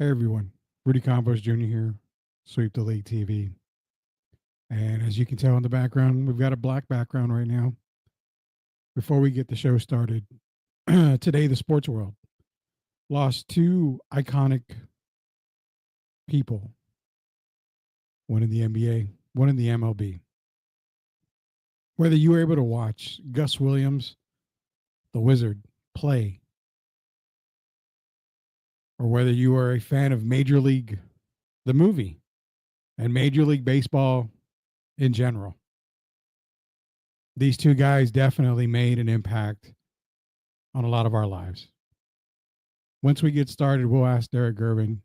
Hey everyone, Rudy Campos Jr. here, Sweep the League TV. And as you can tell in the background, we've got a black background right now. Before we get the show started, today the sports world lost two iconic people, one in the NBA, one in the MLB. Whether you were able to watch Gus Williams, the Wizard, play, or whether you are a fan of Major League, the movie, and Major League Baseball in general, these two guys definitely made an impact on a lot of our lives. Once we get started, we'll ask Derek Gervin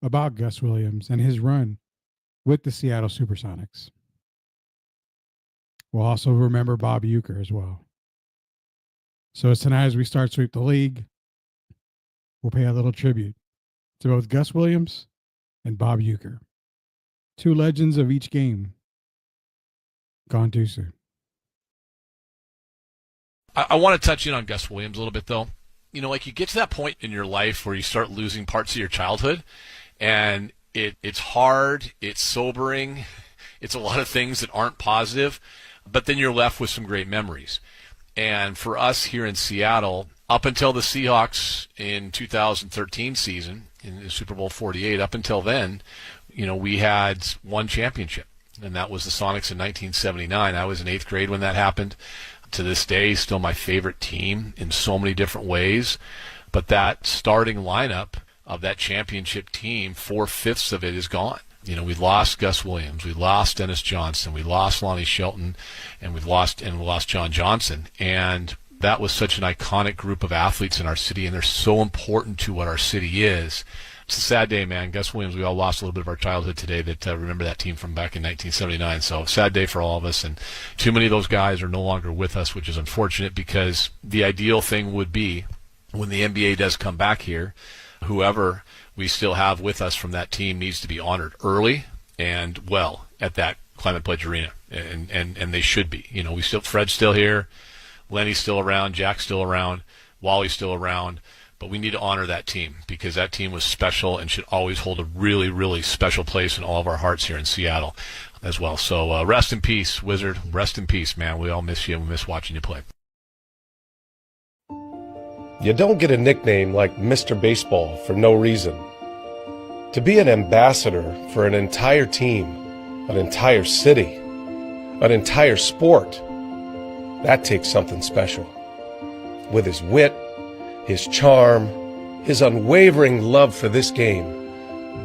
about Gus Williams and his run with the Seattle Supersonics. We'll also remember Bob Uecker as well. So as tonight, as we start Sweep the League, we'll pay a little tribute to both Gus Williams and Bob Uecker, two legends of each game gone too soon. I want to touch in on Gus Williams a little bit, though. You know, like you get to that point in your life where you start losing parts of your childhood, and it's hard, it's sobering, it's a lot of things that aren't positive, but then you're left with some great memories. And for us here in Seattle, up until the Seahawks in 2013 season, in the Super Bowl 48, up until then, you know, we had one championship, and that was the Sonics in 1979. I was in 8th grade when that happened. To this day, still my favorite team in so many different ways. But that starting lineup of that championship team, 4/5 of it is gone. You know, we lost Gus Williams, we lost Dennis Johnson, we lost Lonnie Shelton, and we lost John Johnson. And that was such an iconic group of athletes in our city, and they're so important to what our city is. It's a sad day, man. Gus Williams, we all lost a little bit of our childhood today that remember that team from back in 1979. So sad day for all of us. And too many of those guys are no longer with us, which is unfortunate because the ideal thing would be when the NBA does come back here, whoever we still have with us from that team needs to be honored early and well at that Climate Pledge Arena. And they should be. You know, Fred's still here, Lenny's still around, Jack's still around, Wally's still around. But we need to honor that team because that team was special and should always hold a really, really special place in all of our hearts here in Seattle as well. So rest in peace, Wizard. Rest in peace, man. We all miss you and we miss watching you play. You don't get a nickname like Mr. Baseball for no reason. To be an ambassador for an entire team, an entire city, an entire sport, that takes something special. With his wit, his charm, his unwavering love for this game,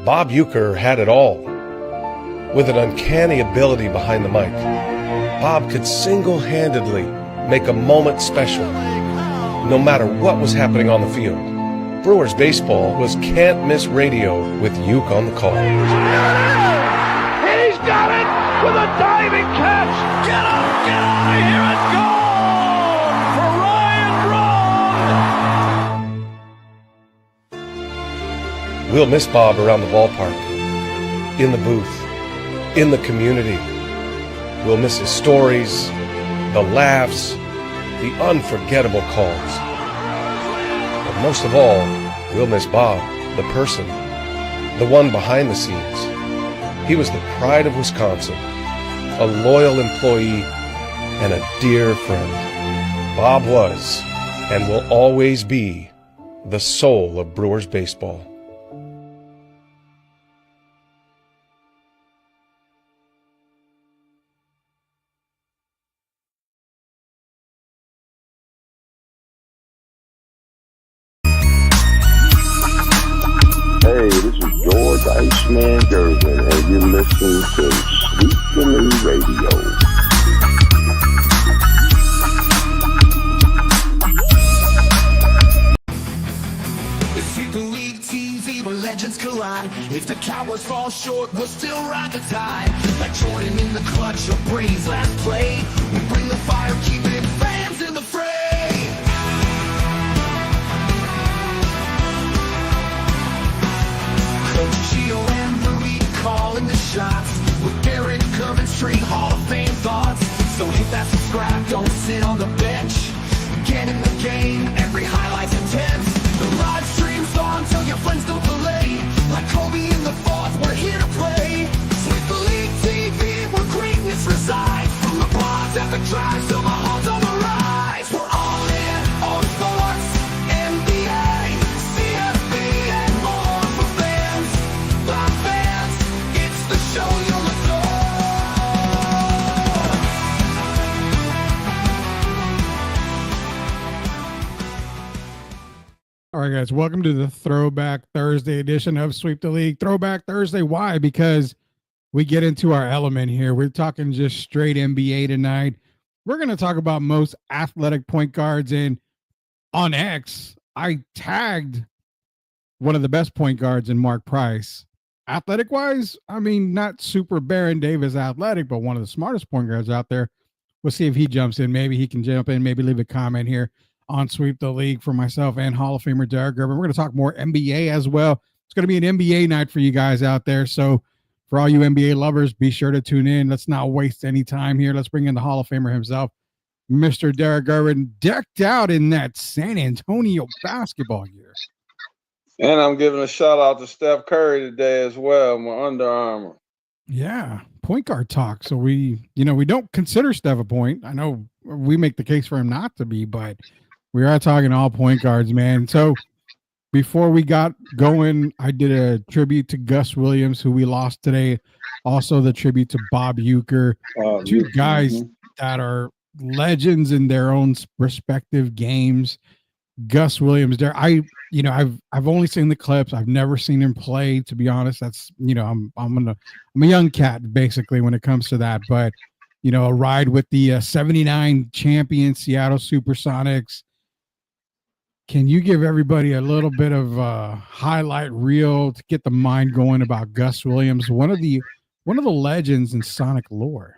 Bob Uecker had it all. With an uncanny ability behind the mic, Bob could single-handedly make a moment special, no matter what was happening on the field. Brewers baseball was can't-miss radio with Ueck on the call. He's got it with a diving catch! Get out of here and go! We'll miss Bob around the ballpark, in the booth, in the community. We'll miss his stories, the laughs, the unforgettable calls. But most of all, we'll miss Bob, the person, the one behind the scenes. He was the pride of Wisconsin, a loyal employee, and a dear friend. Bob was, and will always be, the soul of Brewers baseball. Hey, this is George Iceman Gervin, and you're listening to Sweet the League Radio. Legends collide. If the Cowboys fall short, we'll still ride the tide. Like Jordan in the clutch or Brady's last play, we bring the fire, keeping fans in the fray. Coach Gio and Rudy calling the shots, with Derek Gervin straight Hall of Fame thoughts. So hit that subscribe, don't sit on the bench. Get in the game, every highlight's intense. The live stream's on, tell your friends don't delay. All right, guys, welcome to the Throwback Thursday edition of Sweep the League. Throwback Thursday. Why? Because we get into our element here. We're talking just straight NBA tonight. We're going to talk about most athletic point guards. And on X, I tagged one of the best point guards in Mark Price. Athletic wise, I mean, not super Baron Davis athletic, but one of the smartest point guards out there. We'll see if he jumps in. Maybe he can jump in, maybe leave a comment here on Sweep the League for myself and Hall of Famer Derek Gerber. We're going to talk more NBA as well. It's going to be an NBA night for you guys out there. So for all you NBA lovers, be sure to tune in. Let's not waste any time here. Let's bring in the Hall of Famer himself, Mr. Derek Gerber, decked out in that San Antonio basketball gear. And I'm giving a shout out to Steph Curry today as well, my Under Armour. Yeah, point guard talk. So we don't consider Steph a point. I know we make the case for him not to be, but we are talking all point guards, man. So before we got going, I did a tribute to Gus Williams, who we lost today. Also the tribute to Bob Uecker, two guys that are legends in their own respective games. Gus Williams there. I've only seen the clips. I've never seen him play, to be honest. That's, I'm a young cat basically when it comes to that, but a ride with the 79 champion Seattle Supersonics. Can you give everybody a little bit of highlight reel to get the mind going about Gus Williams, one of the legends in Sonic lore?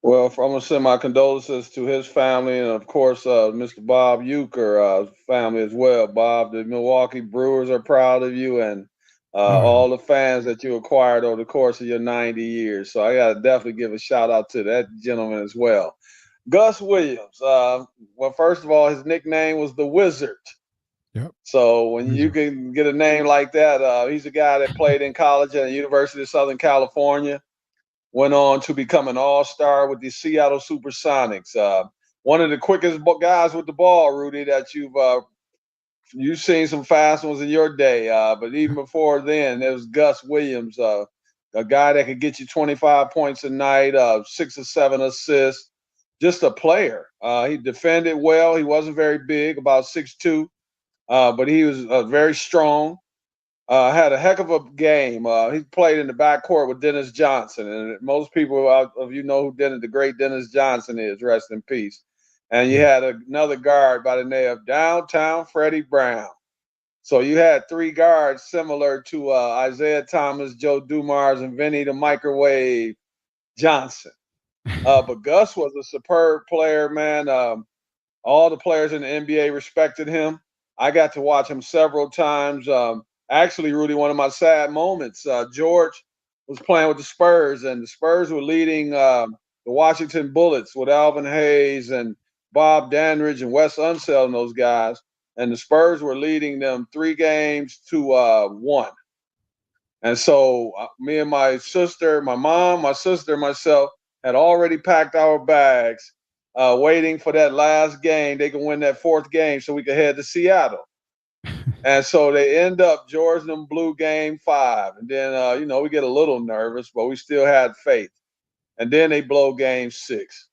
Well, I'm going to send my condolences to his family and, of course, Mr. Bob Uecker family as well. Bob, the Milwaukee Brewers are proud of you and all the fans that you acquired over the course of your 90 years. So I got to definitely give a shout out to that gentleman as well. Gus Williams. Well, first of all, his nickname was the Wizard. Yep. So when you can get a name like that, he's a guy that played in college at the University of Southern California. Went on to become an all-star with the Seattle Supersonics. One of the quickest guys with the ball, Rudy, that you've seen some fast ones in your day. But even before then, there was Gus Williams, a guy that could get you 25 points a night, 6 or 7 assists. Just a player. He defended well. He wasn't very big, about 6'2", but he was very strong. Had a heck of a game. He played in the backcourt with Dennis Johnson, and most people of you know who the great Dennis Johnson is. Rest in peace. And you had another guard by the name of Downtown Freddie Brown. So you had 3 guards similar to Isaiah Thomas, Joe Dumars, and Vinny the Microwave Johnson. But Gus was a superb player, man. All the players in the NBA respected him. I got to watch him several times. Actually, Rudy, one of my sad moments, George was playing with the Spurs, and the Spurs were leading the Washington Bullets with Alvin Hayes and Bob Dandridge and Wes Unseld and those guys. And the Spurs were leading them 3-1. And so me and my sister, my mom, my sister, myself, had already packed our bags, waiting for that last game. They could win that 4th game so we could head to Seattle. And so they end up, George and them blew game 5. And then, we get a little nervous, but we still had faith. And then they blow game 6.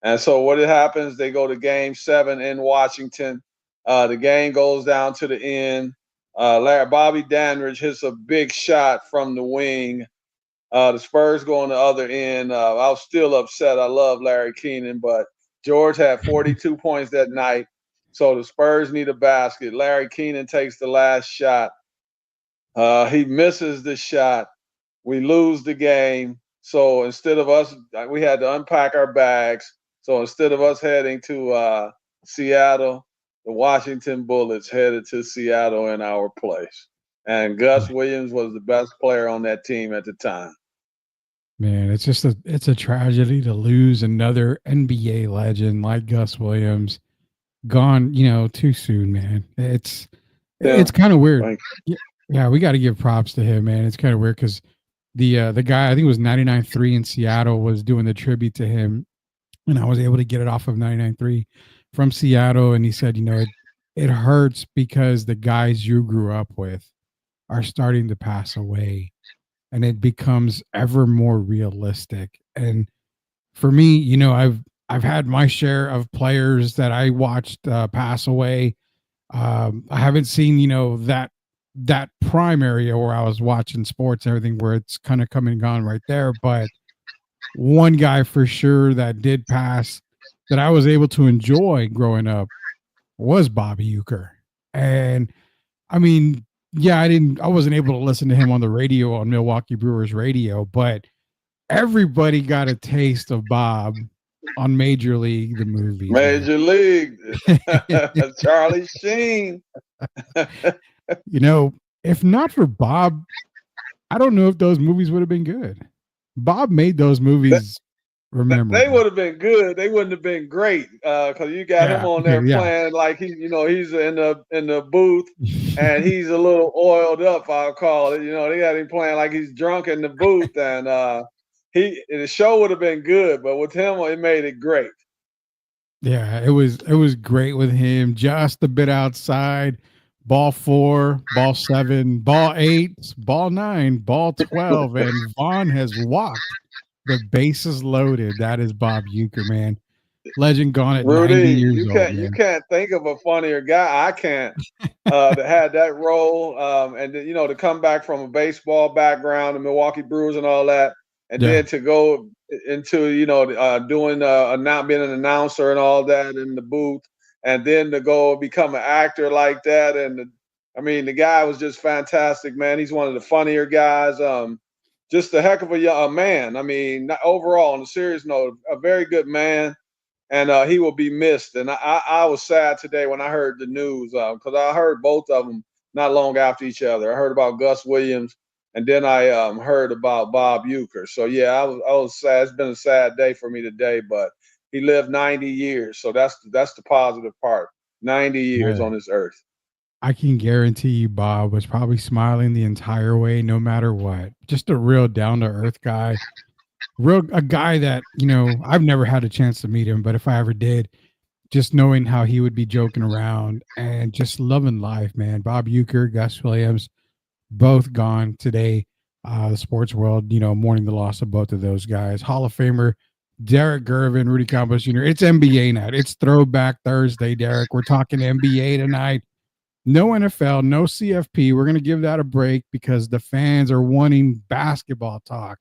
And so what happens, they go to game 7 in Washington. The game goes down to the end. Bobby Dandridge hits a big shot from the wing. The Spurs go on the other end. I was still upset. I love Larry Keenan, but George had 42 points that night. So the Spurs need a basket. Larry Keenan takes the last shot. He misses the shot. We lose the game. So instead of us, we had to unpack our bags. So instead of us heading to Seattle, the Washington Bullets headed to Seattle in our place. And Gus Williams was the best player on that team at the time. Man, it's a tragedy to lose another NBA legend like Gus Williams. Gone, too soon, man. It's kind of weird. Yeah, we got to give props to him, man. It's kind of weird because the guy, I think it was 99.3 in Seattle, was doing the tribute to him, and I was able to get it off of 99.3 from Seattle, and he said, it hurts because the guys you grew up with are starting to pass away, and it becomes ever more realistic. And for me, I've had my share of players that I watched pass away. I haven't seen, that prime area where I was watching sports and everything where it's kind of come and gone right there. But one guy for sure that did pass that I was able to enjoy growing up was Bobby Euchre. And I mean, yeah, I wasn't able to listen to him on the radio on Milwaukee Brewers radio, but everybody got a taste of Bob on Major League, the movies, man. Major League, Charlie Sheen. If not for Bob, I don't know if those movies would have been good. Bob made those movies remember. They would have been good. They wouldn't have been great because you got him on there playing like he's in the booth and he's a little oiled up. I'll call it. They got him playing like he's drunk in the booth, and the show would have been good, but with him, it made it great. Yeah, it was great with him. Just a bit outside. Ball 4, ball 7, ball 8, ball 9, ball 12, and Vaughn has walked. The bases loaded. That is Bob Euchre, man. Legend gone at Rudy, 90 years old. Man. You can't think of a funnier guy. I can't. That had that role, and to come back from a baseball background, the Milwaukee Brewers and all that, and then to go into doing not being an announcer and all that in the booth, and then to go become an actor like that. And the guy was just fantastic, man. He's one of the funnier guys. Just a heck of a man. Not overall, on a serious note, a very good man, and he will be missed. And I was sad today when I heard the news because I heard both of them not long after each other. I heard about Gus Williams, and then I heard about Bob Euchre. So yeah, I was sad. It's been a sad day for me today, but he lived 90 years, so that's the positive part. 90 years on this earth. I can guarantee you Bob was probably smiling the entire way, no matter what. Just a real down-to-earth guy. A guy that, I've never had a chance to meet him, but if I ever did, just knowing how he would be joking around and just loving life, man. Bob Euchre, Gus Williams, both gone today. The sports world, mourning the loss of both of those guys. Hall of Famer Derek Gervin, Rudy Campos Jr. It's NBA night. It's Throwback Thursday, Derek. We're talking NBA tonight. No NFL, no CFP. We're going to give that a break because the fans are wanting basketball talk.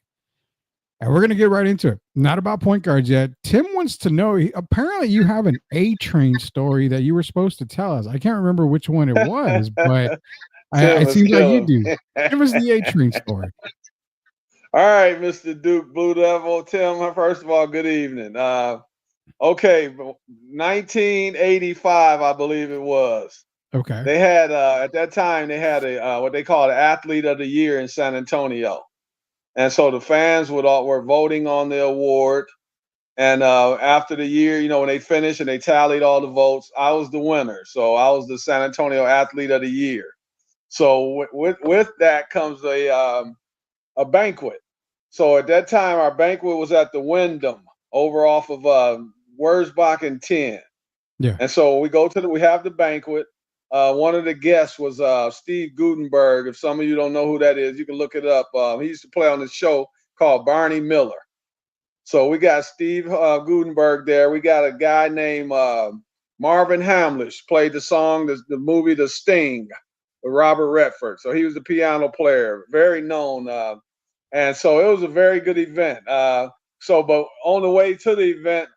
And we're going to get right into it. Not about point guards yet. Tim wants to know, apparently you have an A-Train story that you were supposed to tell us. I can't remember which one it was, but it seems like you do. Give us the A-Train story. All right, Mr. Duke Blue Devil. Tim, first of all, good evening. Okay, 1985, I believe it was. Okay. They had at that time they had a what they call the Athlete of the Year in San Antonio, and so the fans were voting on the award. And after the year, when they finished and they tallied all the votes, I was the winner. So I was the San Antonio Athlete of the Year. So with that comes a banquet. So at that time, our banquet was at the Wyndham over off of Wurzbach and 10. Yeah. And so we have the banquet. One of the guests was Steve Gutenberg. If some of you don't know who that is, you can look it up. He used to play on this show called Barney Miller. So we got Steve Gutenberg there. We got a guy named Marvin Hamlish, played the movie The Sting with Robert Redford. So he was the piano player, very known. And so it was a very good event. But on the way to the event,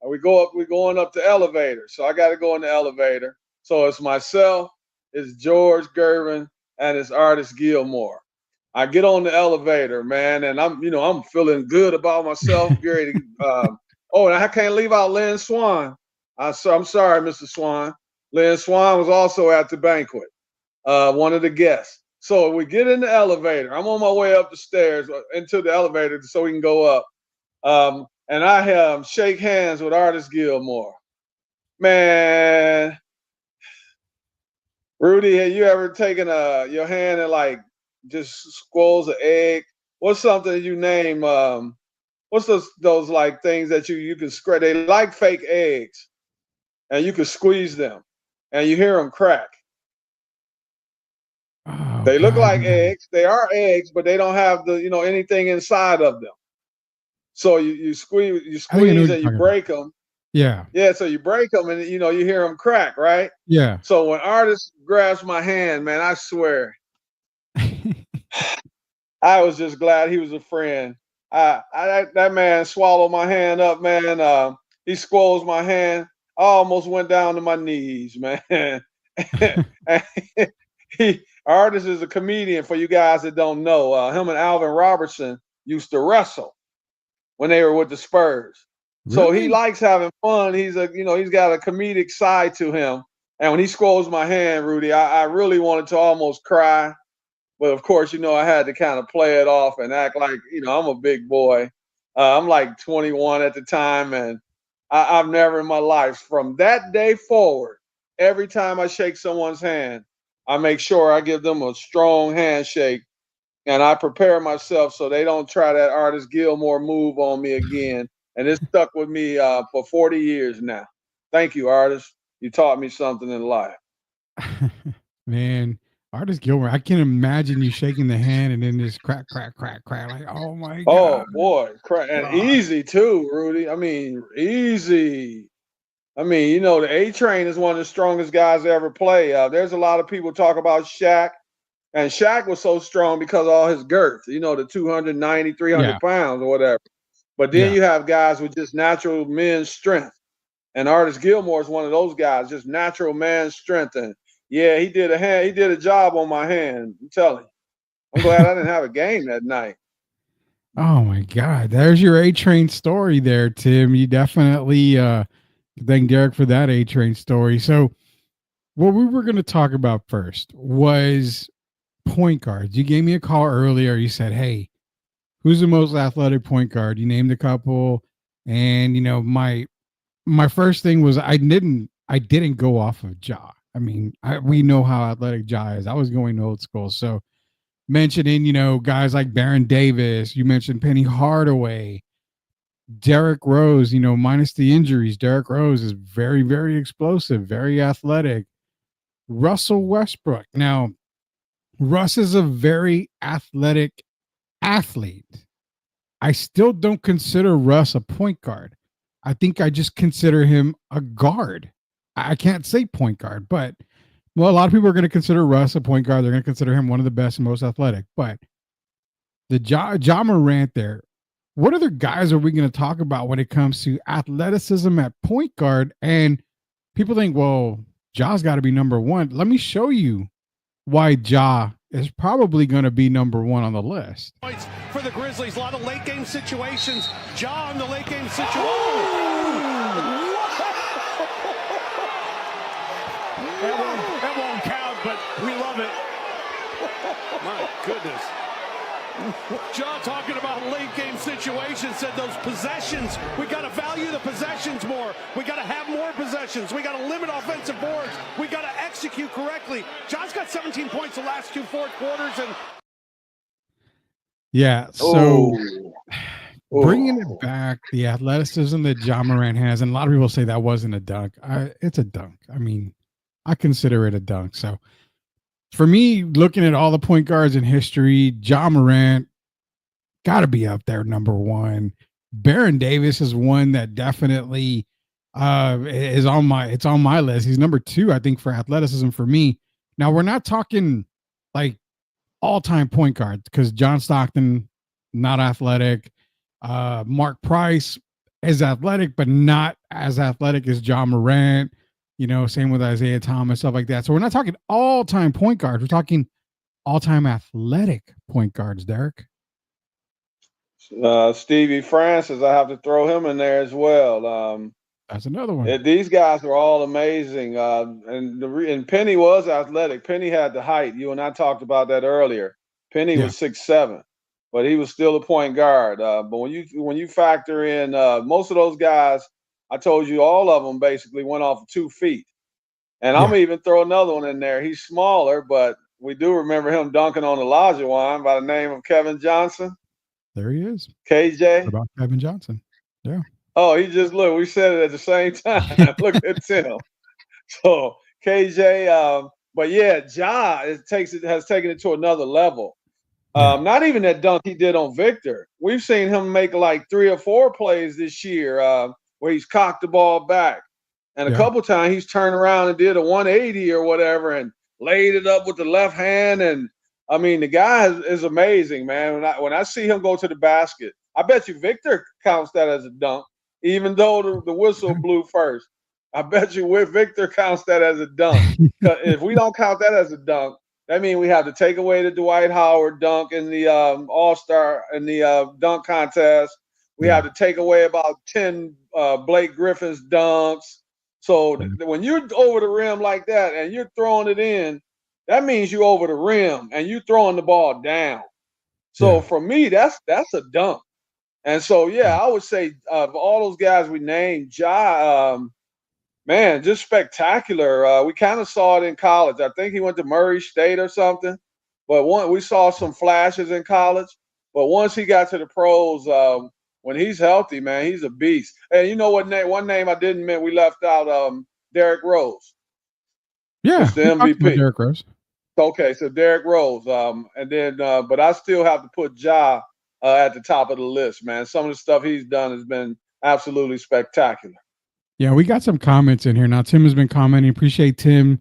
we're going up the elevator. So I got to go in the elevator. So it's myself, it's George Gervin, and it's Artis Gilmore. I get on the elevator, man, and I'm feeling good about myself. And I can't leave out Lynn Swan. I'm sorry, Mr. Swan. Lynn Swan was also at the banquet, one of the guests. So we get in the elevator. I'm on my way up the stairs into the elevator so we can go up. And I shake hands with Artis Gilmore. Man, Rudy, have you ever taken your hand and just squeeze an egg? What's something you name? What's those like things that you can scratch? They like fake eggs, and you can squeeze them, and you hear them crack. Oh, they look like eggs. They are eggs, but they don't have anything inside of them. So you squeeze and you break them. Yeah. Yeah, so you break them and you hear them crack, right? Yeah. So when artist grabs my hand, man, I swear, I was just glad he was a friend. That man swallowed my hand up, man. He squoze my hand. I almost went down to my knees, man. And artist is a comedian. For you guys that don't know, him and Alvin Robertson used to wrestle when they were with the Spurs. So he Really? likes having fun. He's got a comedic side to him. And when he squoze my hand, Rudy, I really wanted to almost cry. But of course, I had to kind of play it off and act like, I'm a big boy. I'm like 21 at the time. And I've never in my life, from that day forward, every time I shake someone's hand, I make sure I give them a strong handshake and I prepare myself so they don't try that Artist Gilmore move on me again. And it's stuck with me for 40 years now. Thank you, Artist. You taught me something in life. Man, Artist Gilmore, I can imagine you shaking the hand and then just crack, crack, crack, crack. Like, oh my God. Oh boy, and easy too, Rudy. I mean, easy. I mean, the A Train is one of the strongest guys to ever play. There's a lot of people talk about Shaq, and Shaq was so strong because of all his girth. The 290, 300 Yeah. pounds or whatever. But then Yeah. you have guys with just natural men's strength, and Artist Gilmore is one of those guys, just natural man's strength. And yeah, he did a job on my hand. I'm telling you, I'm glad I didn't have a game that night. Oh my God. There's your A Train story there, Tim. You definitely thank Derek for that A Train story. So what we were going to talk about first was point guards. You gave me a call earlier. You said, hey, who's the most athletic point guard? You named a couple. And my first thing was I didn't go off of Ja. I mean, we know how athletic Ja is. I was going old school. So mentioning, guys like Baron Davis, you mentioned Penny Hardaway, Derrick Rose, minus the injuries. Derrick Rose is very, very explosive, very athletic. Russell Westbrook. Now, Russ is a very athletic athlete. I still don't consider Russ a point guard. I think I just consider him a guard. I can't say point guard, but a lot of people are going to consider Russ a point guard. They're going to consider him one of the best and most athletic. But the Ja Morant there, what other guys are we going to talk about when it comes to athleticism at point guard? And people think, well, Ja's got to be number one. Let me show you why Ja is probably going to be number one on the list. For the Grizzlies, a lot of late game situations. Ja in the late game situation. That won't count, but we love it. My goodness. Ja talking about late game situations, said those possessions, we got to value the possessions more. We got to have more possessions. We got to limit offensive boards. We got to execute correctly. Ja's got 17 points the last two fourth quarters. And yeah, so bringing it back, the athleticism that Ja Morant has, and a lot of people say that wasn't a dunk. It's a dunk. I mean, I consider it a dunk. So for me, looking at all the point guards in history, Ja Morant got to be up there, number one. Baron Davis is one that definitely is on my list. He's number two, I think, for athleticism for me. Now, we're not talking like all-time point guards because John Stockton, not athletic. Mark Price is athletic, but not as athletic as Ja Morant. Same with Isaiah Thomas, stuff like that. So we're not talking all-time point guards. We're talking all-time athletic point guards, Derek. Stevie Francis, I have to throw him in there as well. That's another one. These guys were all amazing. And Penny was athletic. Penny had the height. You and I talked about that earlier. Penny was 6'7", but he was still a point guard. But when you factor in most of those guys, I told you all of them basically went off of 2 feet. And I'm even throw another one in there. He's smaller, but we do remember him dunking on Elijah Wan by the name of Kevin Johnson. There he is. KJ. What about Kevin Johnson? Yeah. Oh, he just look. We said it at the same time. Look at Tim. So KJ, but yeah, Ja has taken it to another level. Not even that dunk he did on Victor. We've seen him make like 3 or 4 plays this year. where he's cocked the ball back. And a couple times he's turned around and did a 180 or whatever and laid it up with the left hand. And I mean, the guy is amazing, man. When I see him go to the basket, I bet you Victor counts that as a dunk, even though the whistle blew first. I bet you Victor counts that as a dunk. If we don't count that as a dunk, that means we have to take away the Dwight Howard dunk in the All-Star in the dunk contest. We have to take away about 10 Blake Griffin's dunks. So when you're over the rim like that and you're throwing it in, that means you're over the rim and you're throwing the ball down. So for me, that's a dunk. And so, I would say of all those guys we named, man, just spectacular. We kind of saw it in college. I think he went to Murray State or something. But we saw some flashes in college. But once he got to the pros, when he's healthy, man, he's a beast. And you know what one name I didn't mention, we left out Derrick Rose. Yeah, it's the MVP. Derrick Rose. Okay, so Derrick Rose. And then, but I still have to put Ja at the top of the list, man. Some of the stuff he's done has been absolutely spectacular. Yeah, we got some comments in here. Now, Tim has been commenting. Appreciate Tim.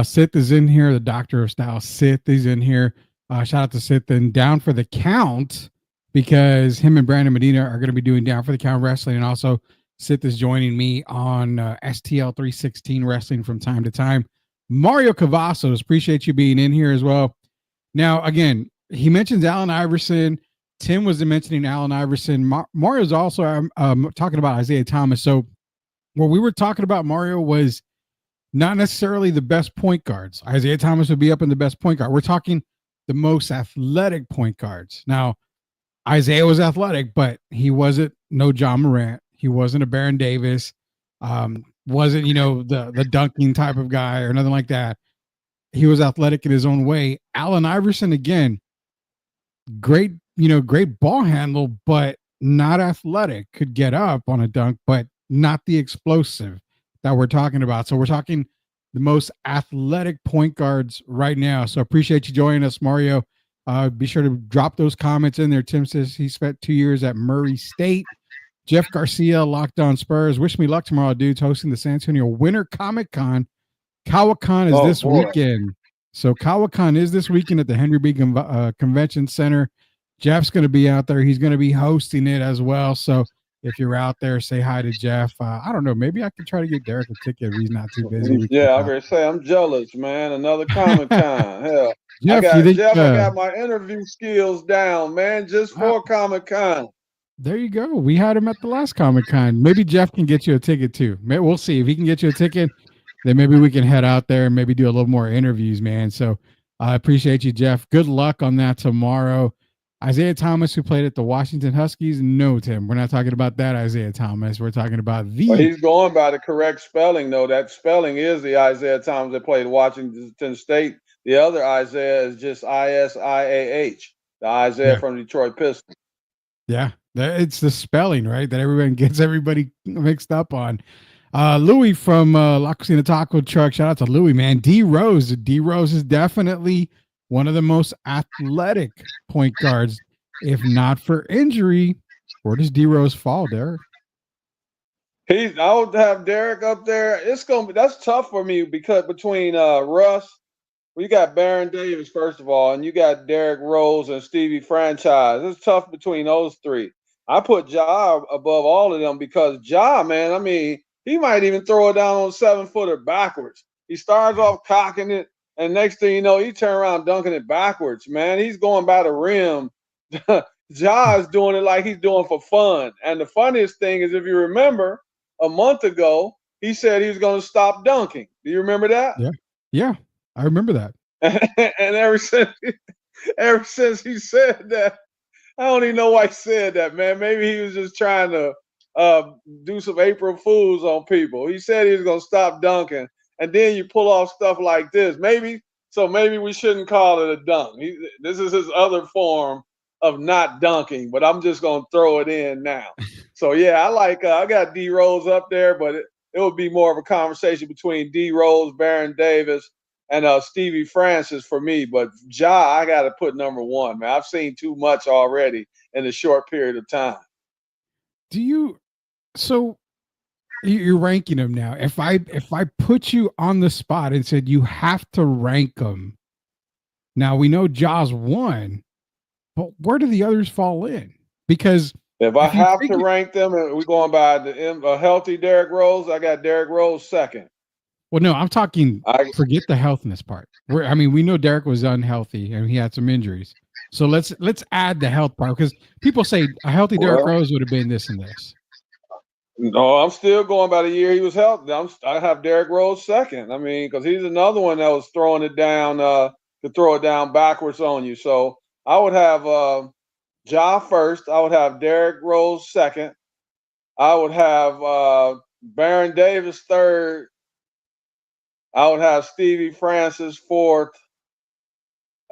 Sith is in here, the Doctor of Style. Sith is in here. Shout out to Sith. And Down for the Count, because him and Brandon Medina are going to be doing Down for the Count Wrestling. And also, Sith is joining me on STL 316 Wrestling from time to time. Mario Cavazos, appreciate you being in here as well. Now, again, he mentions Allen Iverson. Tim was mentioning Allen Iverson. Mario's also talking about Isaiah Thomas. So what we were talking about, Mario, was not necessarily the best point guards. Isaiah Thomas would be up in the best point guard. We're talking the most athletic point guards. Now, Isaiah was athletic, but he wasn't no John Morant. He wasn't a Baron Davis. Wasn't, the dunking type of guy or nothing like that. He was athletic in his own way. Allen Iverson, again, great ball handle, but not athletic. Could get up on a dunk, but not the explosive that we're talking about. So we're talking the most athletic point guards right now. So appreciate you joining us, Mario. Be sure to drop those comments in there. Tim says he spent 2 years at Murray State. Jeff Garcia, Locked On Spurs. Wish me luck tomorrow, dudes, hosting the San Antonio Winter Comic Con. Comic-Con is this weekend. So Comic-Con is this weekend at the Henry B. Convention Center. Jeff's going to be out there. He's going to be hosting it as well. So if you're out there, say hi to Jeff. I don't know. Maybe I could try to get Derek a ticket if he's not too busy. Yeah, I'm going to say I'm jealous, man. Another Comic-Con. Hell, Jeff, I got my interview skills down, man, just for Comic-Con. There you go. We had him at the last Comic-Con. Maybe Jeff can get you a ticket too. We'll see if he can get you a ticket. Then maybe we can head out there and maybe do a little more interviews, man. So I appreciate you, Jeff. Good luck on that tomorrow. Isaiah Thomas, who played at the Washington Huskies. No, Tim, we're not talking about that Isaiah Thomas. We're talking about Well, he's going by the correct spelling, though. That spelling is the Isaiah Thomas that played Washington State. The other Isaiah is just ISIAH, the Isaiah from Detroit Pistons. Yeah, it's the spelling, right, that everyone gets everybody mixed up on. Louis from La Cocina Taco Truck. Shout out to Louis, man. D Rose is definitely one of the most athletic point guards. If not for injury, where does D Rose fall, Derek? I would have Derek up there. That's tough for me because between Russ, you got Baron Davis first of all, and you got Derrick Rose and Stevie Franchise. It's tough between those three. I put Ja above all of them because Ja, man, I mean, he might even throw it down on a 7-footer backwards. He starts off cocking it, and next thing you know, he turn around dunking it backwards, man. He's going by the rim. Ja is doing it like he's doing for fun. And the funniest thing is, if you remember, a month ago, he said he was going to stop dunking. Do you remember that? Yeah, I remember that. And ever since he said that, I don't even know why he said that, man. Maybe he was just trying to do some April Fools on people. He said he was going to stop dunking, and then you pull off stuff like this. Maybe we shouldn't call it a dunk. This is his other form of not dunking, but I'm just going to throw it in now. So, yeah, I got D Rose up there, but it would be more of a conversation between D Rose, Baron Davis, and Stevie Francis for me. But Ja, I got to put number one, man. I've seen too much already in a short period of time. So You're ranking them now. If I put you on the spot and said you have to rank them, now we know Jaws won, but where do the others fall in? Because If I if you have to figure, rank them, and we're going by a healthy Derrick Rose, I got Derrick Rose second. well, no, I'm talking. I Forget the healthiness part. I mean, we know Derek was unhealthy and he had some injuries. So let's add the health part because people say a healthy Derrick well, Rose would have been this and this. no, I'm still going by the year he was healthy. I have Derrick Rose second. I mean, because he's another one that was throwing it down to throw it down backwards on you. So I would have Ja first. I would have Derrick Rose second. I would have Baron Davis third. I would have Stevie Francis fourth.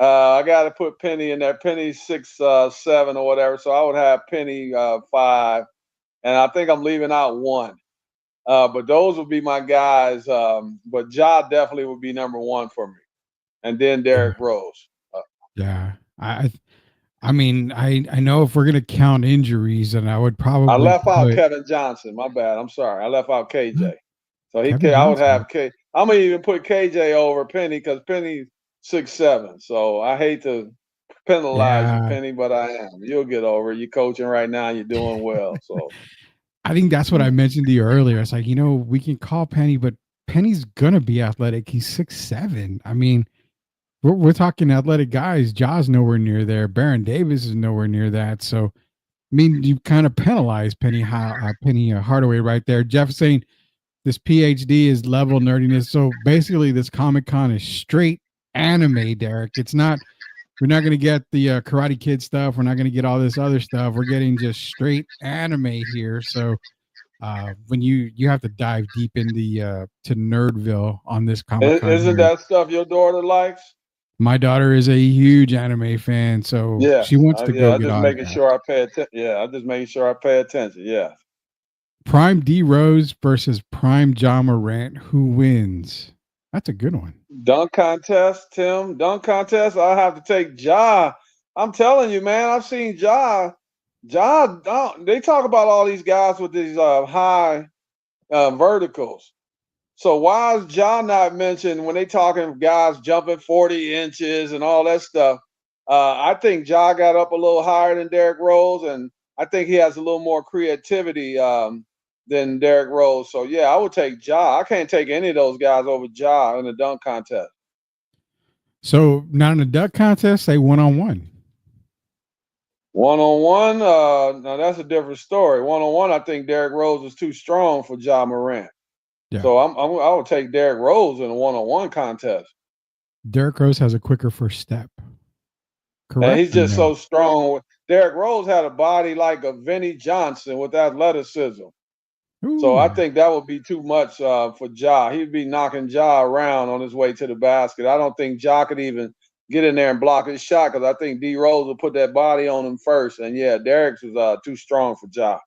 I got to put Penny in there. Penny's 6'7" or whatever. So I would have Penny 5, and I think I'm leaving out 1. But those would be my guys. But Ja definitely would be number 1 for me, and then Derrick Rose. Yeah, I mean, I know if we're gonna count injuries, and I would I probably left out put Kevin Johnson. My bad. I'm sorry. I left out KJ. So Kevin I would Johnson. have K. I'm gonna even put KJ over Penny because Penny's 6'7". So I hate to penalize you, Yeah, Penny, but I am. You'll get over it. You're coaching right now. You're doing well. So I think that's what I mentioned to you earlier. It's like, we can call Penny, but Penny's gonna be athletic. He's 6'7". I mean, we're talking athletic guys. Ja's nowhere near there. Baron Davis is nowhere near that. So, I mean, you kind of penalize Penny Hardaway right there. Jeff saying this PhD is level nerdiness. So basically, this Comic Con is straight anime, Derek. It's not. We're not going to get the Karate Kid stuff. We're not going to get all this other stuff. We're getting just straight anime here. So when you have to dive deep in the to Nerdville on this Comic Con isn't here. that stuff your daughter likes? My daughter is a huge anime fan, so Yeah. she wants to go I'm get just making autographs. sure I pay attention. Yeah, I'm just making sure I pay attention. Yeah. Prime D Rose versus Prime John Morant. Who wins? That's a good one. Dunk contest, Tim. Dunk contest. I have to take Ja. I'm telling you, man. I've seen Ja. They talk about all these guys with these high verticals. So why is Ja not mentioned when they talking guys jumping 40 inches and all that stuff? I think Ja got up a little higher than Derrick Rose, and I think he has a little more creativity than Derrick Rose. So yeah, I would take Ja. I can't take any of those guys over Ja in the dunk contest. So not in a dunk contest, they 1-on-1. 1-on-1, now that's a different story. 1-on-1, I think Derrick Rose is too strong for Ja Morant. Yeah. So I would take Derrick Rose in a 1-on-1 contest. Derrick Rose has a quicker first step. Correct. And he's just so strong. Derrick Rose had a body like a Vinnie Johnson with athleticism. Ooh. So I think that would be too much for Ja. He'd be knocking Ja around on his way to the basket. I don't think Ja could even get in there and block his shot because I think D Rose will put that body on him first. And yeah, Derrick's is too strong for Ja.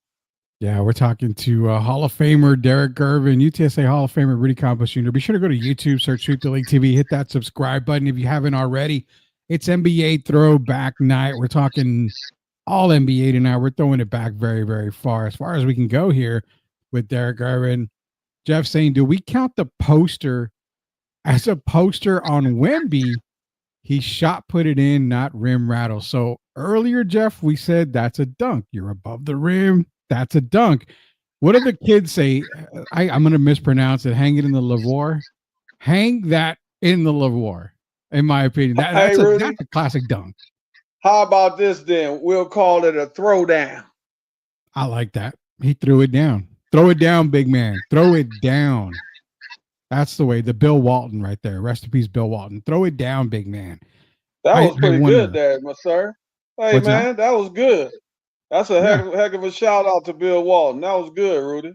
Yeah, we're talking to Hall of Famer Derek Gervin, UTSA Hall of Famer Rudy Campos Jr. Be sure to go to YouTube, search Shoot the League TV, hit that subscribe button if you haven't already. It's NBA Throwback Night. We're talking all NBA tonight. We're throwing it back very, very far as we can go here with Derek Gervin. Jeff saying, do we count the poster as a poster on Wemby? He shot put it in, not rim rattle. So earlier, Jeff, we said that's a dunk. You're above the rim. That's a dunk. What do the kids say? I'm going to mispronounce it. Hang it in the lavore. Hang that in the lavore, in my opinion. That's a classic dunk. How about this then? We'll call it a throwdown. I like that. He threw it down. Throw it down, big man. Throw it down. That's the way. The Bill Walton right there. Rest in peace, Bill Walton. Throw it down, big man. That was pretty good there, my sir. Hey, man, that was good. That's a heck of a shout out to Bill Walton. That was good, Rudy.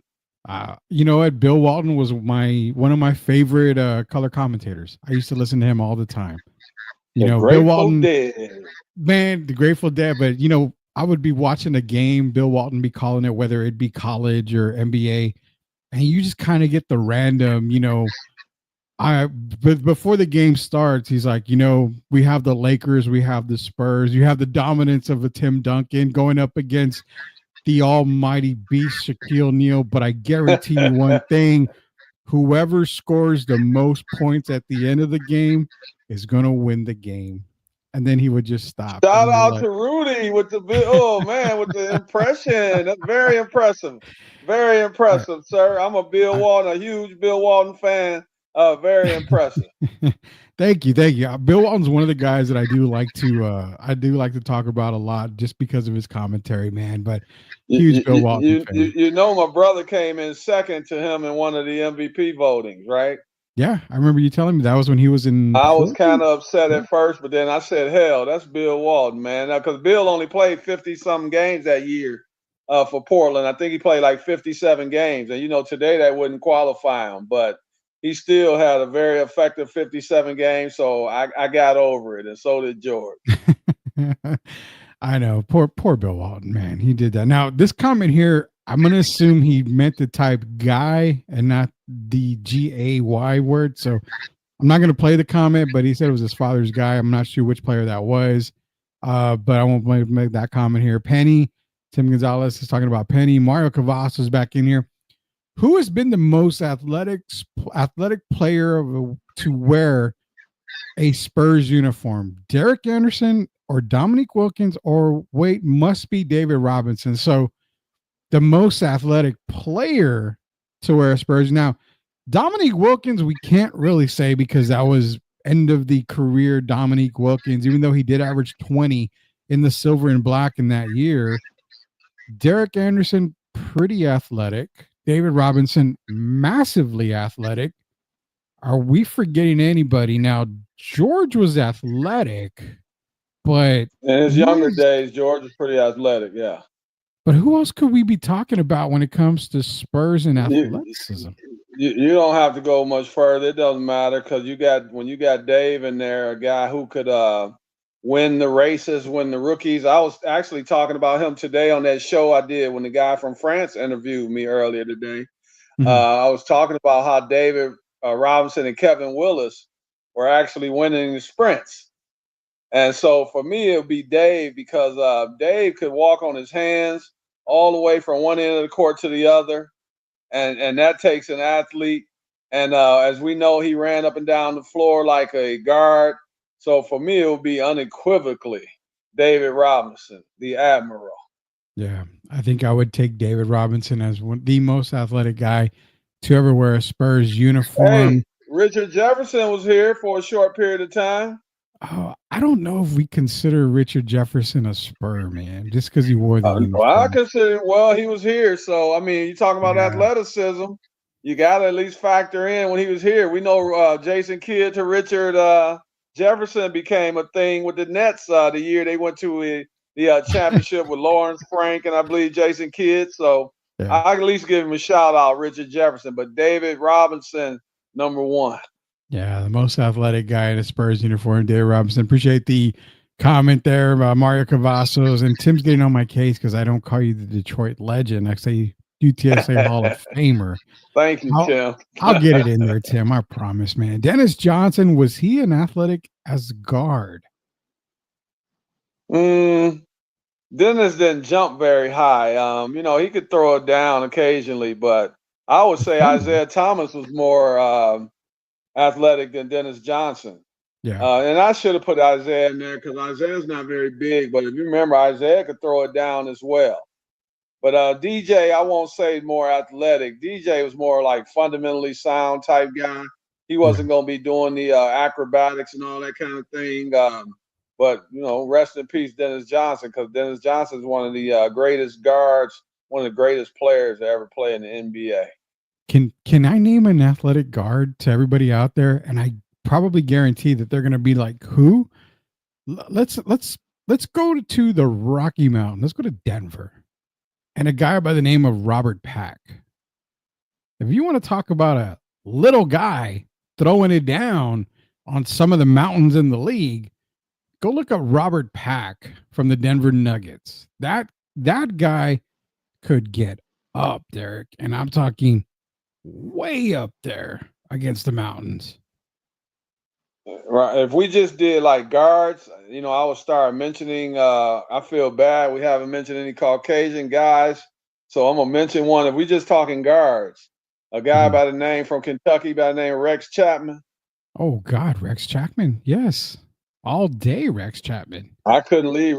You know what? Bill Walton was one of my favorite color commentators. I used to listen to him all the time. Bill Walton, man, the Grateful Dead. But I would be watching a game, Bill Walton be calling it, whether it be college or NBA, and you just kind of get the random, but before the game starts, he's like, we have the Lakers, we have the Spurs, you have the dominance of a Tim Duncan going up against the almighty beast Shaquille O'Neal, but I guarantee you one thing: whoever scores the most points at the end of the game is going to win the game. And then he would just stop. Shout out to Rudy with the with the impression. That's very impressive. Very impressive, sir. I'm a Bill Walton, a huge Bill Walton fan. Very impressive. Thank you. Bill Walton's one of the guys that I do like to talk about a lot just because of his commentary, man. But huge Bill Walton fan. You know, my brother came in second to him in one of the MVP votings, right? Yeah, I remember you telling me that was when he was in. I was kind of upset at first, but then I said, "Hell, that's Bill Walton, man." Because Bill only played 50-something games that year for Portland. I think he played like 57 games, and today that wouldn't qualify him, but he still had a very effective 57 games. So I got over it, and so did George. I know, poor Bill Walton, man. He did that. Now, this comment here, I'm going to assume he meant to type guy and not the GAY word. So I'm not going to play the comment, but he said it was his father's guy. I'm not sure which player that was, but I won't make that comment here. Penny, Tim Gonzalez is talking about Penny. Mario Cavazos is back in here. Who has been the most athletic player to wear a Spurs uniform? Derek Anderson or Dominique Wilkins, or wait, must be David Robinson. So the most athletic player to wear a Spurs. Now, Dominique Wilkins, we can't really say because that was end of the career Dominique Wilkins, even though he did average 20 in the silver and black in that year. Derek Anderson, pretty athletic. David Robinson, massively athletic. Are we forgetting anybody? Now, George was athletic, but in his younger days, George was pretty athletic, yeah. But who else could we be talking about when it comes to Spurs and athleticism? You don't have to go much further. It doesn't matter because when you got Dave in there, a guy who could win the races, win the rookies. I was actually talking about him today on that show I did when the guy from France interviewed me earlier today. Mm-hmm. I was talking about how David Robinson and Kevin Willis were actually winning the sprints. And so for me, it would be Dave because Dave could walk on his hands all the way from one end of the court to the other. And that takes an athlete. And as we know, he ran up and down the floor like a guard. So for me, it would be unequivocally David Robinson, the Admiral. Yeah, I think I would take David Robinson as the most athletic guy to ever wear a Spurs uniform. Hey, Richard Jefferson was here for a short period of time. Oh, I don't know if we consider Richard Jefferson a Spur, man, just because he wore the uniform. Well, I consider he was here. So, I mean, you're talking about athleticism. You got to at least factor in when he was here. We know Jason Kidd to Richard Jefferson became a thing with the Nets the year they went to the championship with Lawrence Frank and I believe Jason Kidd. So I at least give him a shout out, Richard Jefferson. But David Robinson, number one. Yeah, the most athletic guy in a Spurs uniform, David Robinson. Appreciate the comment there about Mario Cavazos. And Tim's getting on my case because I don't call you the Detroit legend. I say UTSA Hall of Famer. Thank you, Tim. I'll get it in there, Tim. I promise, man. Dennis Johnson, was he an athletic as guard? Dennis didn't jump very high. He could throw it down occasionally, but I would say Isaiah Thomas was more athletic than Dennis Johnson. Yeah. And I should have put Isaiah in there because Isaiah's not very big, but if you remember, Isaiah could throw it down as well. But DJ, I won't say more athletic. DJ was more like fundamentally sound type guy. He wasn't going to be doing the acrobatics and all that kind of thing. But, rest in peace, Dennis Johnson, because Dennis Johnson is one of the greatest guards, one of the greatest players to ever play in the NBA. Can I name an athletic guard to everybody out there? And I probably guarantee that they're going to be like, who? Let's go to the Rocky Mountain. Let's go to Denver. And a guy by the name of Robert Pack. If you want to talk about a little guy throwing it down on some of the mountains in the league, go look up Robert Pack from the Denver Nuggets. That guy could get up, Derek. And I'm talking way up there against the mountains. Right. If we just did like guards, I would start mentioning. I feel bad we haven't mentioned any Caucasian guys, so I'm gonna mention one. If we just talking guards, a guy Mhm. by the name from Kentucky by the name of Rex Chapman. Oh God, Rex Chapman. Yes. All day Rex Chapman. I couldn't leave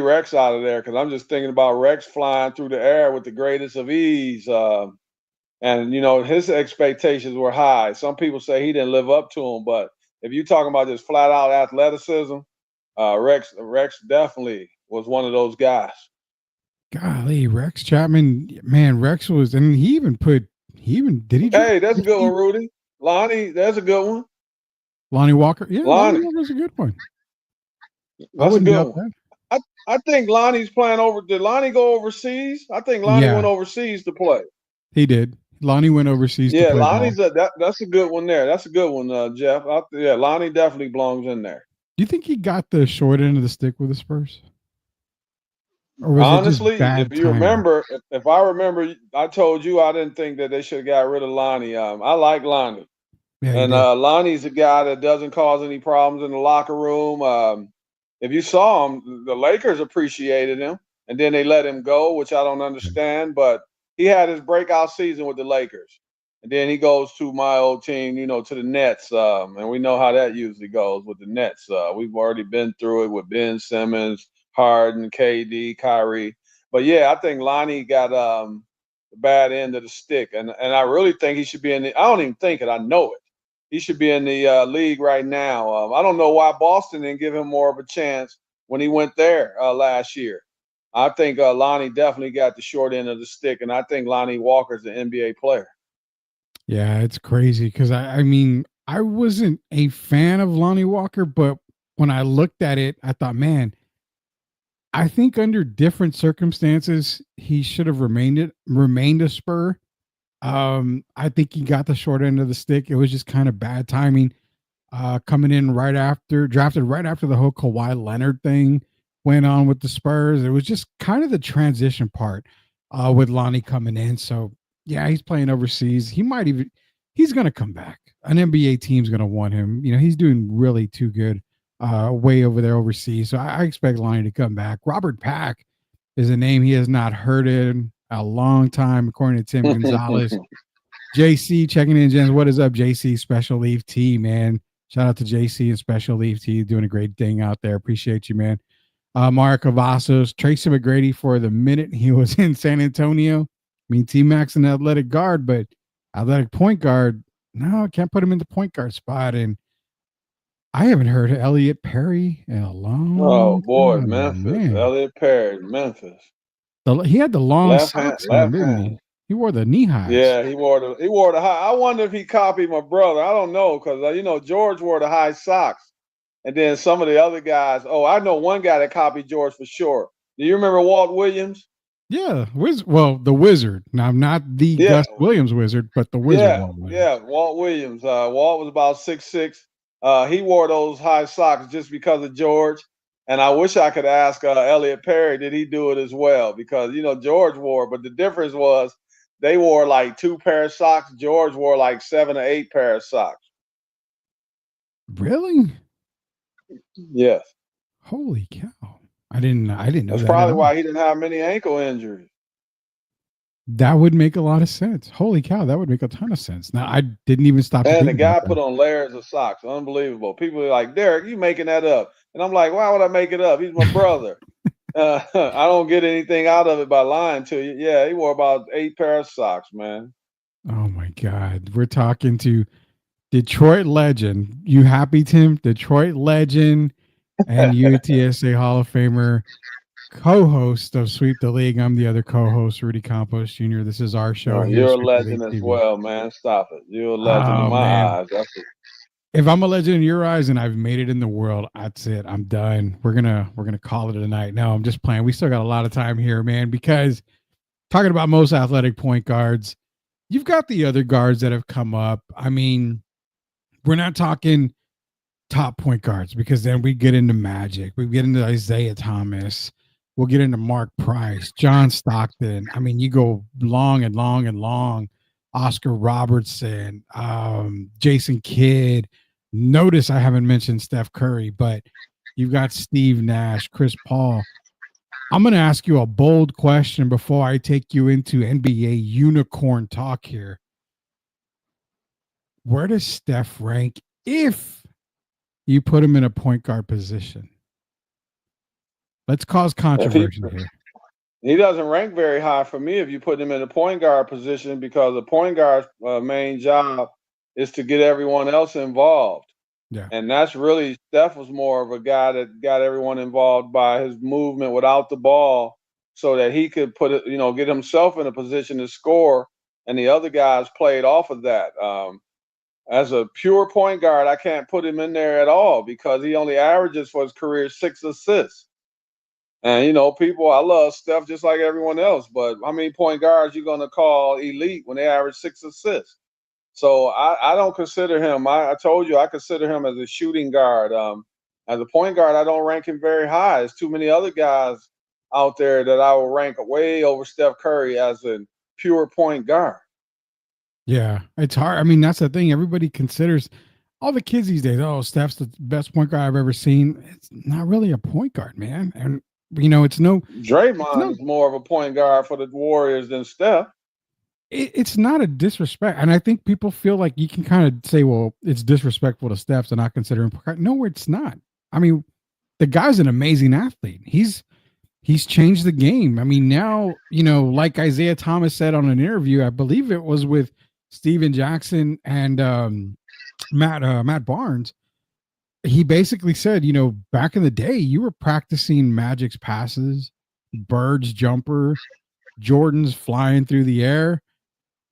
Rex out of there because I'm just thinking about Rex flying through the air with the greatest of ease. And his expectations were high. Some people say he didn't live up to them, but if you're talking about just flat out athleticism, Rex definitely was one of those guys. Golly, Rex Chapman, man, Rex was, and he even did he Hey, that's a did good he one, Rudy. Lonnie, that's a good one. Lonnie Walker? Yeah, Lonnie Lonnie, Walker's a good one. I that's a wouldn't good doubt one. that. I think Lonnie's playing over. Did Lonnie go overseas? I think Lonnie Yeah, went overseas to play. he did. Lonnie went overseas to Yeah, play ball. that's a good one there. That's a good one, Jeff. Yeah, Lonnie definitely belongs in there. Do you think he got the short end of the stick with the Spurs? Or was it just Honestly, if bad you timing? remember, if I remember, I told you I didn't think that they should have got rid of Lonnie. I like Lonnie, Yeah, you and did. Lonnie's a guy that doesn't cause any problems in the locker room. If you saw him, the Lakers appreciated him, and then they let him go, which I don't understand. But he had his breakout season with the Lakers, and then he goes to my old team, to the Nets, and we know how that usually goes with the Nets. We've already been through it with Ben Simmons, Harden, KD, Kyrie. But yeah, I think Lonnie got the bad end of the stick, and I really think he should be in the. I don't even think it. I know it. He should be in the league right now. I don't know why Boston didn't give him more of a chance when he went there last year. I think Lonnie definitely got the short end of the stick, and I think Lonnie Walker's an NBA player. Yeah, it's crazy because I mean, I wasn't a fan of Lonnie Walker, but when I looked at it, I thought, man, I think under different circumstances, he should have remained a Spur. I think he got the short end of the stick. It was just kind of bad timing. Coming in drafted right after the whole Kawhi Leonard thing went on with the Spurs. It was just kind of the transition part with Lonnie coming in. So yeah, he's playing overseas. He's going to come back. An NBA team's going to want him. He's doing really too good way over there overseas. So I expect Lonnie to come back. Robert Pack is a name he has not heard in a long time, according to Tim Gonzalez. JC checking in, Jens. What is up, JC? Special Leave T, man. Shout out to JC and Special Leave T, doing a great thing out there. Appreciate you, man. Mark Cavazos, Tracy McGrady for the minute he was in San Antonio. I mean, T Mac's an athletic guard, but athletic point guard, no, I can't put him in the point guard spot. And I haven't heard of Elliot Perry in a Oh long boy, time, Memphis, man. Elliot Perry, Memphis, He had the long left hand, socks on, left didn't he? hand. He wore the knee highs. Yeah, he wore the high. I wonder if he copied my brother. I don't know because George wore the high socks, and then some of the other guys. Oh, I know one guy that copied George for sure. Do you remember Walt Williams? Yeah, the Wizard. Now, not the Yeah, Gus Williams Wizard, but the Wizard yeah, Walt Williams. yeah. Walt Williams. Walt was about 6'6". He wore those high socks just because of George. And I wish I could ask Elliot Perry, did he do it as well? Because George wore, but the difference was they wore like 2 pair of socks. George wore like 7 or 8 pair of socks. Really? Yes, Holy cow! I didn't know that's that at probably all. why he didn't have many ankle injuries. That would make a lot of sense. Holy cow, that would make a ton of sense. Now, I didn't even stop to And think the about guy that. put on layers of socks. Unbelievable. People are like, Derek, you making that up? And I'm like, why would I make it up? He's my brother. I don't get anything out of it by lying to you. Yeah, he wore about 8 pair of socks, man. Oh my God, we're talking to Detroit legend. You happy, Tim? Detroit legend and UTSA Hall of Famer, co-host of Sweep the League. I'm the other co-host, Rudy Campos Jr. This is our show No, here, you're a Sweep the League legend as TV. well, man. Stop it. You're a legend in Oh my man, eyes. That's it. if I'm a legend in your eyes and I've made it in the world, that's it. I'm done. We're gonna call it a night. No, I'm just playing. We still got a lot of time here, man. Because talking about most athletic point guards, you've got the other guards that have come up. I mean, we're not talking top point guards because then we get into Magic, we get into Isaiah Thomas, we'll get into Mark Price, John Stockton. I mean, you go long and long and long. Oscar Robertson, Jason Kidd, Notice I haven't mentioned Steph Curry, but you've got Steve Nash, Chris Paul. I'm going to ask you a bold question before I take you into NBA unicorn talk here. Where does Steph rank if you put him in a point guard position? Let's cause controversy here. He doesn't rank very high for me if you put him in a point guard position, because the point guard's main job is to get everyone else involved. Yeah. And that's really, Steph was more of a guy that got everyone involved by his movement without the ball, so that he could put it, get himself in a position to score, and the other guys played off of that. As a pure point guard, I can't put him in there at all, because he only averages for his career 6 assists. And, I love Steph just like everyone else, but how many point guards you going to call elite when they average 6 assists? So I don't consider him. I told you I consider him as a shooting guard. As a point guard, I don't rank him very high. There's too many other guys out there that I will rank way over Steph Curry as a pure point guard. Yeah, it's hard. I mean, that's the thing. Everybody considers, all the kids these days, oh, Steph's the best point guard I've ever seen. It's not really a point guard, man. And, Draymond is more of a point guard for the Warriors than Steph. It's not a disrespect. And I think people feel like you can kind of say, well, it's disrespectful to Steph to not consider him point guard. No, it's not. I mean, the guy's an amazing athlete. He's changed the game. I mean, now, like Isaiah Thomas said on an interview, I believe it was with Steven Jackson and Matt Barnes. He basically said, back in the day, you were practicing Magic's passes, Bird's jumper, Jordan's flying through the air.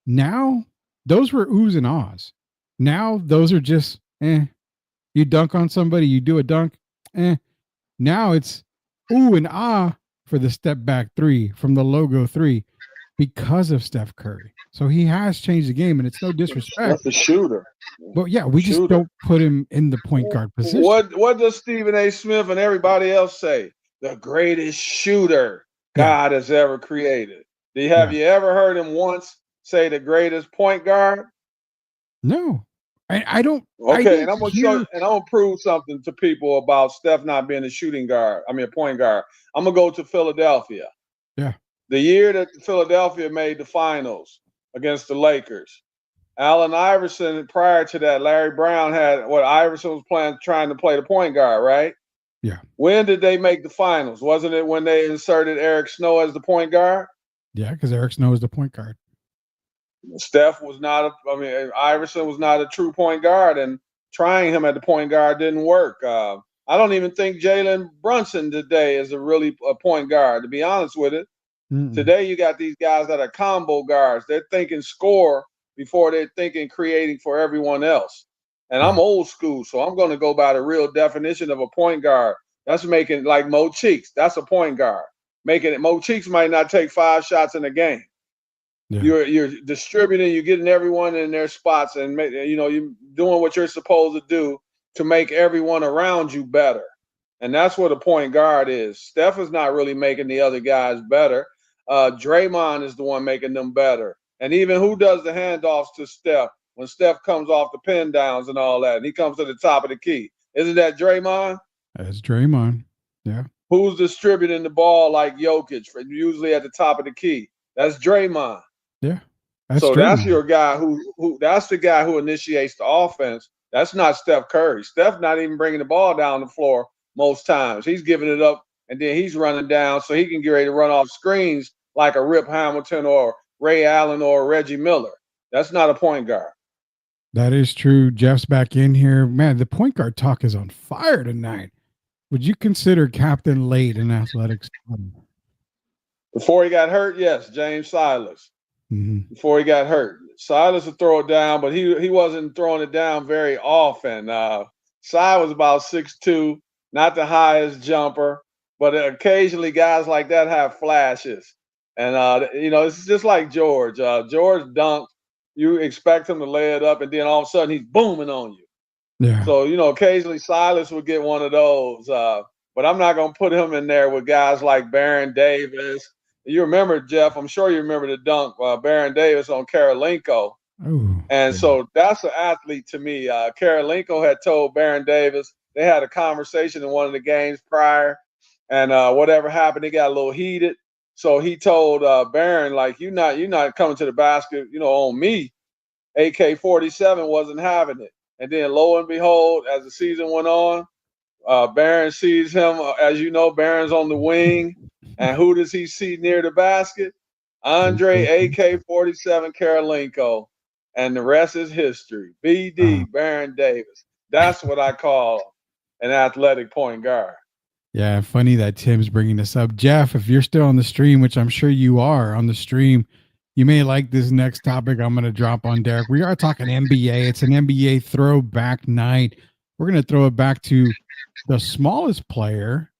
Now, those were oohs and ahs. Now, those are just, you dunk on somebody, you do a dunk, Now it's ooh and ah for the step back three from the logo three because of Steph Curry. So he has changed the game, and it's no disrespect. That's a shooter. But yeah, we just don't put him in the point guard position. What does Stephen A. Smith and everybody else say? The greatest shooter God has ever created. Have you ever heard him once say the greatest point guard? No. I don't. Okay, and I'm gonna prove something to people about Steph not being a shooting guard. I mean, a point guard. I'm gonna go to Philadelphia. Yeah. The year that Philadelphia made the finals against the Lakers, Allen Iverson. Prior to that, Larry Brown had Iverson was trying to play the point guard, right? Yeah. When did they make the finals? Wasn't it when they inserted Eric Snow as the point guard? Yeah, because Eric Snow is the point guard. Steph was not Iverson was not a true point guard, and trying him at the point guard didn't work. I don't even think Jalen Brunson today is a point guard, to be honest with it. Mm-mm. Today you got these guys that are combo guards. They're thinking score before they're thinking creating for everyone else. And I'm old school, so I'm going to go by the real definition of a point guard. That's making, like Mo Cheeks. That's a point guard. Making it. Mo Cheeks might not take 5 shots in a game. Yeah. You're distributing, you're getting everyone in their spots, and you're doing what you're supposed to do to make everyone around you better. And that's what a point guard is. Steph is not really making the other guys better. Draymond is the one making them better. And even who does the handoffs to Steph when Steph comes off the pin downs and all that, and he comes to the top of the key? Isn't that Draymond? That's Draymond. Yeah. Who's distributing the ball like Jokic, usually at the top of the key? That's Draymond. Yeah. That's your guy who that's the guy who initiates the offense. That's not Steph Curry. Steph not even bringing the ball down the floor most times. He's giving it up, and then he's running down so he can get ready to run off screens like a Rip Hamilton or Ray Allen or Reggie Miller. That's not a point guard. That is true. Jeff's back in here. Man, the point guard talk is on fire tonight. Would you consider Captain Late an athletics? Before he got hurt, yes, James Silas. Mm-hmm. Before he got hurt, Silas would throw it down, but he wasn't throwing it down very often. Si was about 6'2", not the highest jumper, but occasionally guys like that have flashes. And it's just like George. George dunked. You expect him to lay it up, and then all of a sudden he's booming on you. Yeah. So occasionally Silas would get one of those, but I'm not gonna put him in there with guys like Baron Davis. You remember, Jeff, I'm sure you remember the dunk, Baron Davis on Karolinko. Oh, And yeah. so that's an athlete to me. Karolinko had told Baron Davis, they had a conversation in one of the games prior, and whatever happened, they got a little heated. So he told Baron, like, you're not coming to the basket, on me. AK-47 wasn't having it. And then lo and behold, as the season went on, Barron sees him. As you know, Barron's on the wing. And who does he see near the basket? Andre AK-47 Karolinko. And the rest is history. BD, Baron Davis. That's what I call an athletic point guard. Yeah, funny that Tim's bringing this up. Jeff, if you're still on the stream, which I'm sure you are on the stream, you may like this next topic I'm going to drop on Derek. We are talking NBA. It's an NBA throwback night. We're going to throw it back to the smallest player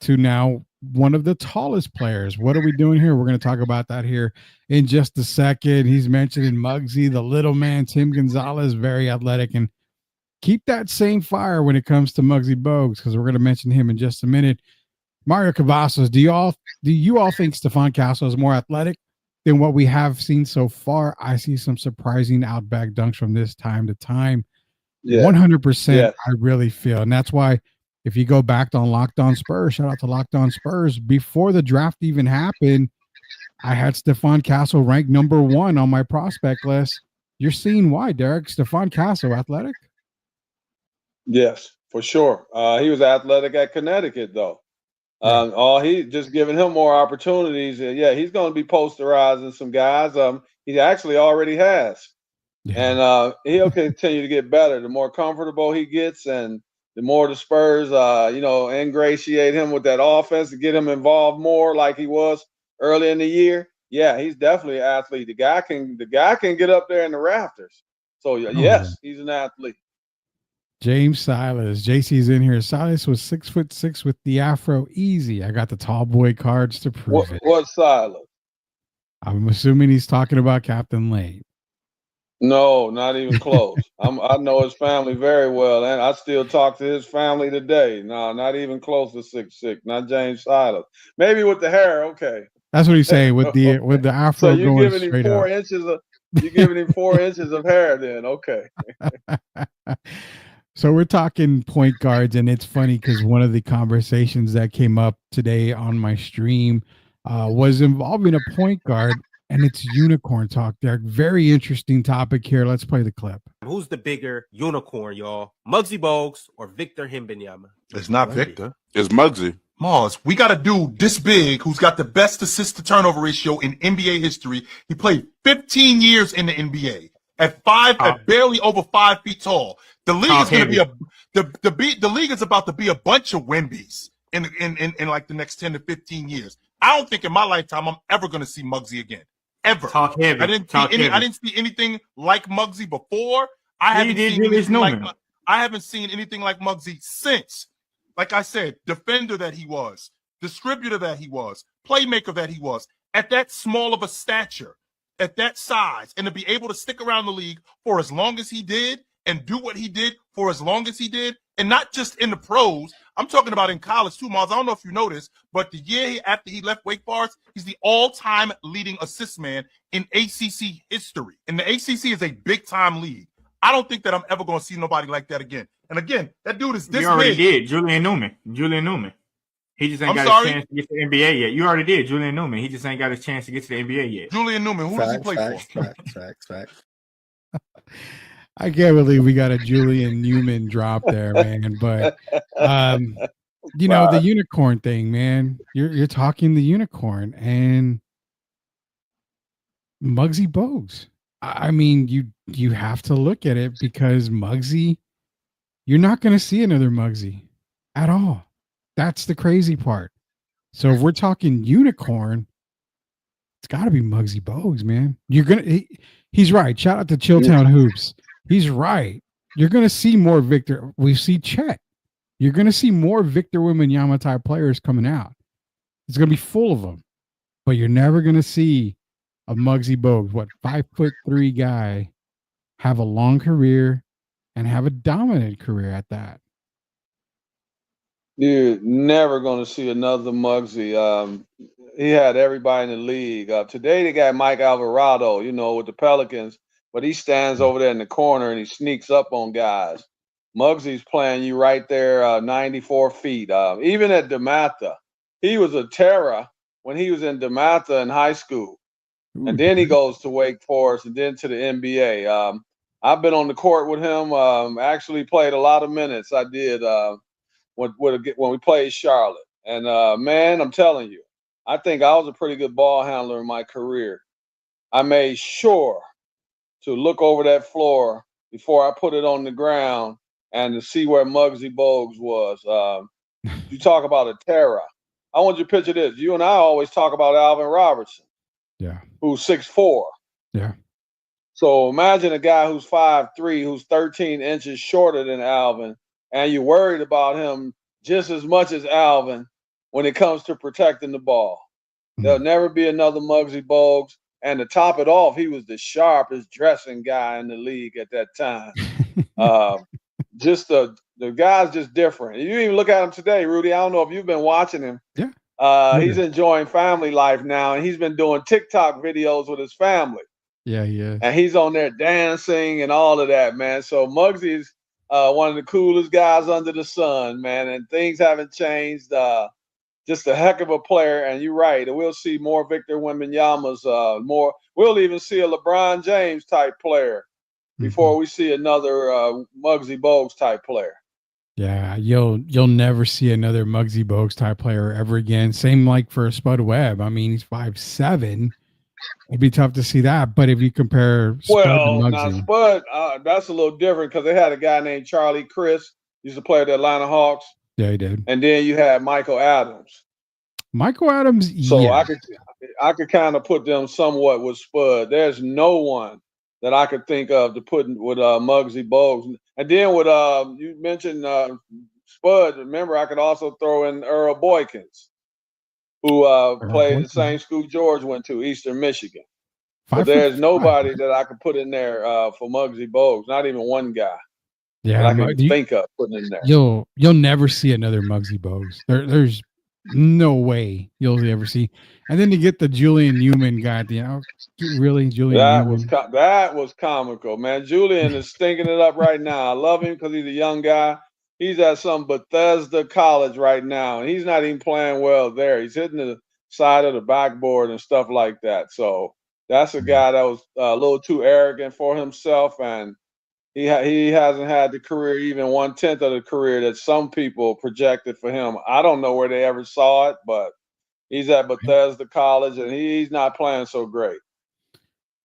to now one of the tallest players. What are we doing here? We're going to talk about that here in just a second. He's mentioning Muggsy, the little man, Tim Gonzalez, very athletic, and keep that same fire when it comes to Muggsy Bogues, because we're going to mention him in just a minute. Mario Cavazos, do you all think Stephon Castle is more athletic than what we have seen so far? I see some surprising outback dunks from this time to time. Yeah. 100%, Yes. I really feel. And that's why if you go back on Locked On Spurs, shout out to Locked On Spurs, before the draft even happened, I had Stephon Castle ranked number 1 on my prospect list. You're seeing why, Derek. Stephon Castle, athletic? Yes, for sure. He was athletic at Connecticut, though. He just giving him more opportunities. Yeah, he's going to be posterizing some guys. He actually already has, and he'll continue to get better. The more comfortable he gets, and the more the Spurs, ingratiate him with that offense to get him involved more, like he was early in the year. Yeah, he's definitely an athlete. The guy can get up there in the rafters. So yes, he's an athlete. James Silas. JC's in here. Silas was 6'6" with the afro. Easy. I got the tall boy cards to prove it. What Silas? I'm assuming he's talking about Captain Lane. No, not even close. I know his family very well, and I still talk to his family today. No, not even close to 6'6". Not James Silas. Maybe with the hair, okay. That's what he's saying with the afro so you're going giving him straight 4 up. inches of you're giving him 4 inches of hair. Then okay. So we're talking point guards, and it's funny because one of the conversations that came up today on my stream was involving a point guard, and it's unicorn talk, Derek. Very interesting topic here. Let's play the clip. Who's the bigger unicorn, y'all? Muggsy Bogues or Victor Wembanyama? It's not Victor. It's Muggsy. Mars, we got a dude this big who's got the best assist to turnover ratio in NBA history. He played 15 years in the NBA at barely over 5 feet tall. The league is going to be the league is about to be a bunch of Wembies in like the next 10 to 15 years. I don't think in my lifetime I'm ever going to see Muggsy again. Ever. Talk heavy. I didn't see anything like Muggsy before. I haven't seen anything like Muggsy since. Like I said, defender that he was, distributor that he was, playmaker that he was, at that small of a stature, at that size, and to be able to stick around the league for as long as he did and do what he did for as long as he did, and not just in the pros. I'm talking about in college too, Miles. I don't know if you noticed, but the year after he left Wake Forest, he's the all-time leading assist man in ACC history. And the ACC is a big-time league. I don't think that I'm ever going to see nobody like that again. And again, that dude is this big. You already did. Julian Newman. He just ain't got a chance to get to the NBA yet. You already did. Julian Newman. He just ain't got a chance to get to the NBA yet. Julian Newman. Who does he play for? Facts. I can't believe we got a Julian Newman drop there, man. But the unicorn thing, man. You're talking the unicorn and Muggsy Bogues. I mean, you have to look at it because Muggsy, you're not going to see another Muggsy at all. That's the crazy part. So if we're talking unicorn, it's got to be Muggsy Bogues, man. He's right. Shout out to Chilltown Hoops. He's right. You're going to see more Victor. We see Chet. You're going to see more Victor Wembanyama type players coming out. It's going to be full of them. But you're never going to see a Muggsy Bogues, 5'3" guy, have a long career and have a dominant career at that. You're never going to see another Muggsy. He had everybody in the league. Today they got Mike Alvarado, with the Pelicans. but he stands over there in the corner and he sneaks up on guys. Muggsy's playing you right there, 94 feet. Even at DeMatha, he was a terror when he was in DeMatha in high school. And then he goes to Wake Forest and then to the NBA. I've been on the court with him, actually played a lot of minutes. I did when we played Charlotte. And, man, I'm telling you, I think I was a pretty good ball handler in my career. I made sure to look over that floor before I put it on the ground and to see where Muggsy Bogues was. You talk about a terror. I want you to picture this. You and I always talk about Alvin Robertson. Yeah. Who's 6'4". Yeah. So imagine a guy who's 5'3", who's 13 inches shorter than Alvin, and you're worried about him just as much as Alvin when it comes to protecting the ball. There'll never be another Muggsy Bogues. And to top it off, he was the sharpest dressing guy in the league at that time. Just the guy's just different. You even look at him today, Rudy. I don't know if you've been watching him. Yeah. He's enjoying family life now, and he's been doing TikTok videos with his family. Yeah, he is. And he's on there dancing and all of that, man. So Muggsy's one of the coolest guys under the sun, man. And things haven't changed. Just a heck of a player. And you're right. We'll see more Victor Wembanyama's, more. We'll even see a LeBron James type player before we see another Muggsy Bogues type player. Yeah, you'll never see another Muggsy Bogues type player ever again. Same like for Spud Webb. I mean, he's 5'7". It'd be tough to see that. But if you compare Spud to Muggsy, now Spud, that's a little different because they had a guy named Charlie Chris, used to play at the Atlanta Hawks. Yeah, he did. And then you had Michael Adams. Michael Adams, so yeah. I could kind of put them somewhat with Spud. There's no one that I could think of to put with Muggsy Bogues. And then with you mentioned Spud. Remember, I could also throw in Earl Boykins, who played the same school George went to, Eastern Michigan. But there's nobody that I could put in there for Muggsy Bogues. Not even one guy. Yeah, that I can think of putting in there. You'll never see another Muggsy Bogues. There's no way you'll ever see. And then to get the Julian Newman guy at the end, really, Julian Newman? That was comical, man. Julian is stinking it up right now. I love him because he's a young guy. He's at some Bethesda college right now, and he's not even playing well there. He's hitting the side of the backboard and stuff like that. So that's a guy that was a little too arrogant for himself, and he hasn't had the career, even 1/10 of the career that some people projected for him. I don't know where they ever saw it, but he's at Bethesda College, and he's not playing so great.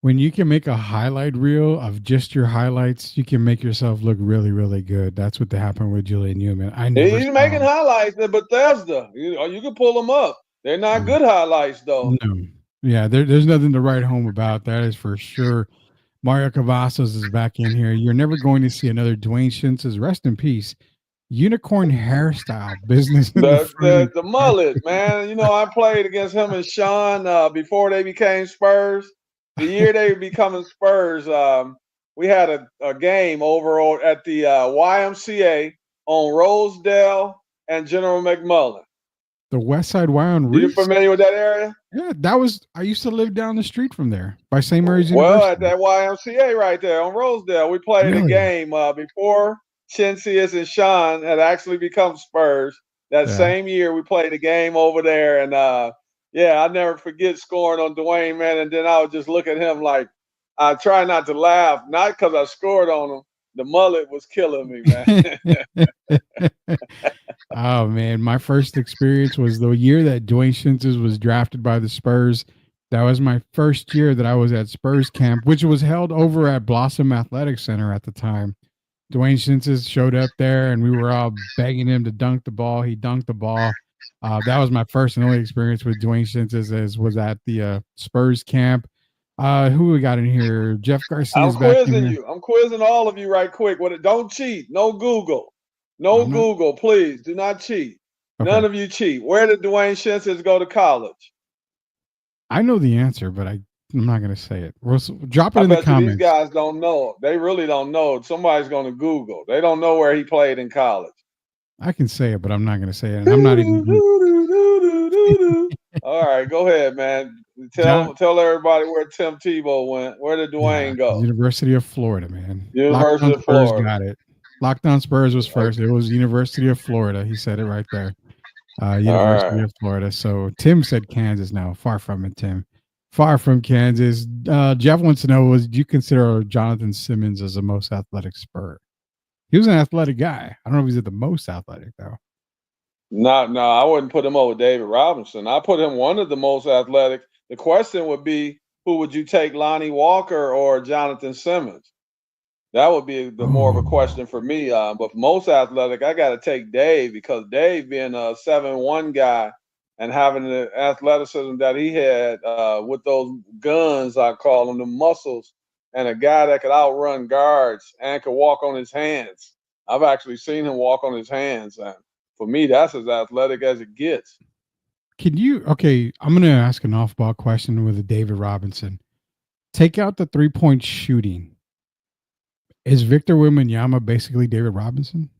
When you can make a highlight reel of just your highlights, you can make yourself look really, really good. That's what happened with Julian Newman. He's making highlights at Bethesda. You can pull them up. They're not good highlights, though. No. Yeah, there's nothing to write home about. That is for sure. Mario Cavazos is back in here. You're never going to see another Dwayne Shintz's, rest in peace, unicorn hairstyle business. The mullet, man. You know, I played against him and Sean before they became Spurs. The year they were becoming Spurs, we had a game over at the YMCA on Rosedale and General McMullen. The West Side Y on Reese. You familiar with that area? Yeah, I used to live down the street from there by St. Mary's University. Well, at that YMCA right there on Rosedale, we played a game before Shinsius and Sean had actually become Spurs. That same year, we played a game over there, and I never forget scoring on Dwayne, man. And then I would just look at him like, I try not to laugh, not because I scored on him. The mullet was killing me, man. Oh, man. My first experience was the year that Dwayne Shintzes was drafted by the Spurs. That was my first year that I was at Spurs camp, which was held over at Blossom Athletic Center at the time. Dwayne Shintzes showed up there, and we were all begging him to dunk the ball. He dunked the ball. That was my first and only experience with Dwayne Shintzes was at the Spurs camp. Who we got in here? Jeff Garcia. I'm quizzing you. I'm quizzing all of you right quick. Don't cheat. No Google. No Google, please. Do not cheat. Okay. None of you cheat. Where did Dwayne Shintzes go to college? I know the answer, but I'm not going to say it. We'll drop it in the comments. These guys don't know. They really don't know. Somebody's going to Google. They don't know where he played in college. I can say it, but I'm not going to say it. And I'm not even. All right, go ahead, man. Tell everybody where Tim Tebow went. Where did Dwayne go? University of Florida, man. University Lockdown of Spurs Florida. got it. Lockdown Spurs was first. It was University of Florida. He said it right there. University of Florida. So Tim said Kansas. No, far from it, Tim. Far from Kansas. Jeff wants to know, do you consider Jonathan Simmons as the most athletic Spur? He was an athletic guy. I don't know if he's the most athletic, though. No, I wouldn't put him over David Robinson. I put him one of the most athletic. The question would be, who would you take, Lonnie Walker or Jonathan Simmons? That would be the more of a question for me. But for most athletic, I got to take Dave, because Dave being a 7'1" guy and having the athleticism that he had with those guns, I call them, the muscles, and a guy that could outrun guards and could walk on his hands. I've actually seen him walk on his hands. And for me, that's as athletic as it gets. I'm going to ask an off-ball question with a David Robinson. Take out the 3-point shooting. Is Victor Wembanyama basically David Robinson?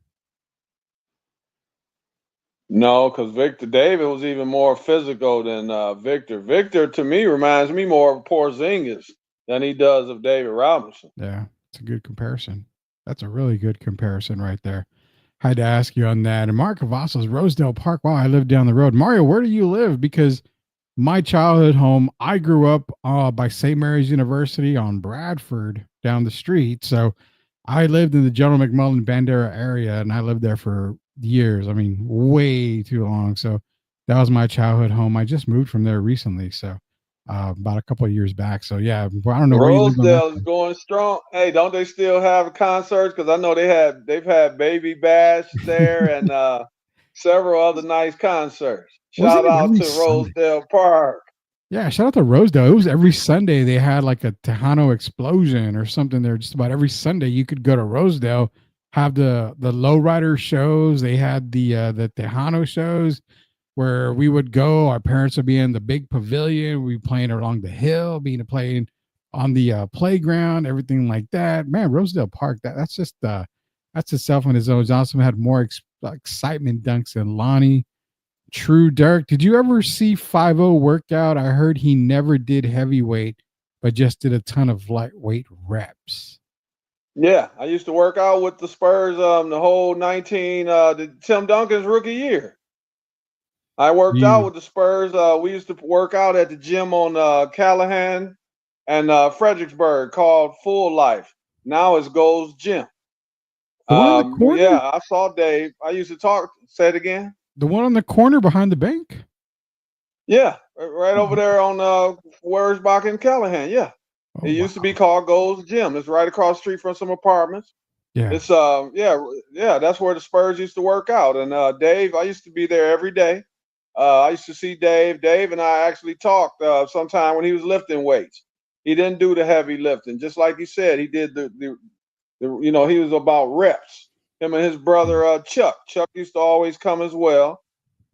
No, because David was even more physical than Victor. Victor, to me, reminds me more of Porzingis than he does of David Robinson. Yeah, it's a good comparison. That's a really good comparison right there. Had to ask you on that. And Mark Cavazos, Rosedale Park. Wow, I live down the road. Mario, where do you live? Because my childhood home, I grew up by St. Mary's University on Bradford down the street. So I lived in the General McMullen Bandera area, and I lived there for years. I mean, way too long. So that was my childhood home. I just moved from there recently. So about a couple of years back. So yeah, I don't know where Rosedale is going strong. Hey, don't they still have concerts? Because I know they've had Baby Bash there and several other nice concerts. Shout out to Rosedale Park. Yeah, shout out to Rosedale. It was every Sunday they had like a Tejano explosion or something there. Just about every Sunday you could go to Rosedale, have the lowrider shows. They had the Tejano shows where we would go. Our parents would be in the big pavilion. We'd be playing along the hill, playing on the playground, everything like that. Man, Rosedale Park, that's itself on its own. Johnson had more excitement dunks than Lonnie. True. Derek, did you ever see 5-0 workout? I heard he never did heavyweight, but just did a ton of lightweight reps. Yeah, I used to work out with the Spurs the whole Tim Duncan's rookie year. I worked out with the Spurs. We used to work out at the gym on Callahan and Fredericksburg called Full Life. Now it's Gold's Gym. Yeah, I saw Dave. I used to say it again. The one on the corner behind the bank? Yeah, right over there on Wurzbach and Callahan. Yeah. It used to be called Gold's Gym. It's right across the street from some apartments. Yeah. It's that's where the Spurs used to work out. And Dave, I used to be there every day. I used to see Dave. Dave and I actually talked sometime when he was lifting weights. He didn't do the heavy lifting, just like he said. He did the he was about reps. Him and his brother Chuck. Chuck used to always come as well.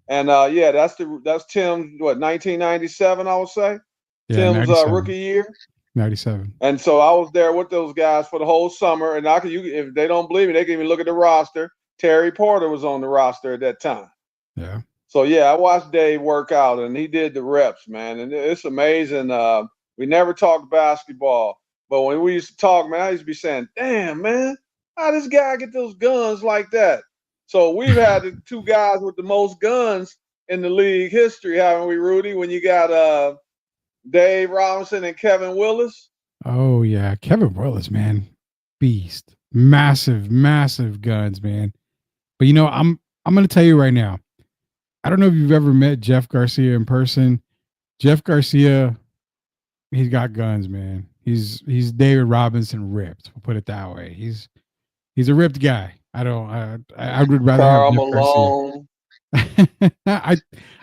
And that's Tim's 1997, I would say. Yeah, Tim's rookie year. 97. And so I was there with those guys for the whole summer. And if they don't believe me, they can even look at the roster. Terry Porter was on the roster at that time. Yeah. So yeah, I watched Dave work out, and he did the reps, man. And it's amazing. We never talked basketball, but when we used to talk, man, I used to be saying, "Damn, man, how this guy get those guns like that?" So we've had the two guys with the most guns in the league history, haven't we, Rudy? When you got Dave Robinson and Kevin Willis. Oh yeah, Kevin Willis, man, beast, massive guns, man. But I'm going to tell you right now. I don't know if you've ever met Jeff Garcia in person. Jeff Garcia, he's got guns, man. He's David Robinson ripped. We'll put it that way. He's a ripped guy. I would rather have Jeff Malone. Garcia.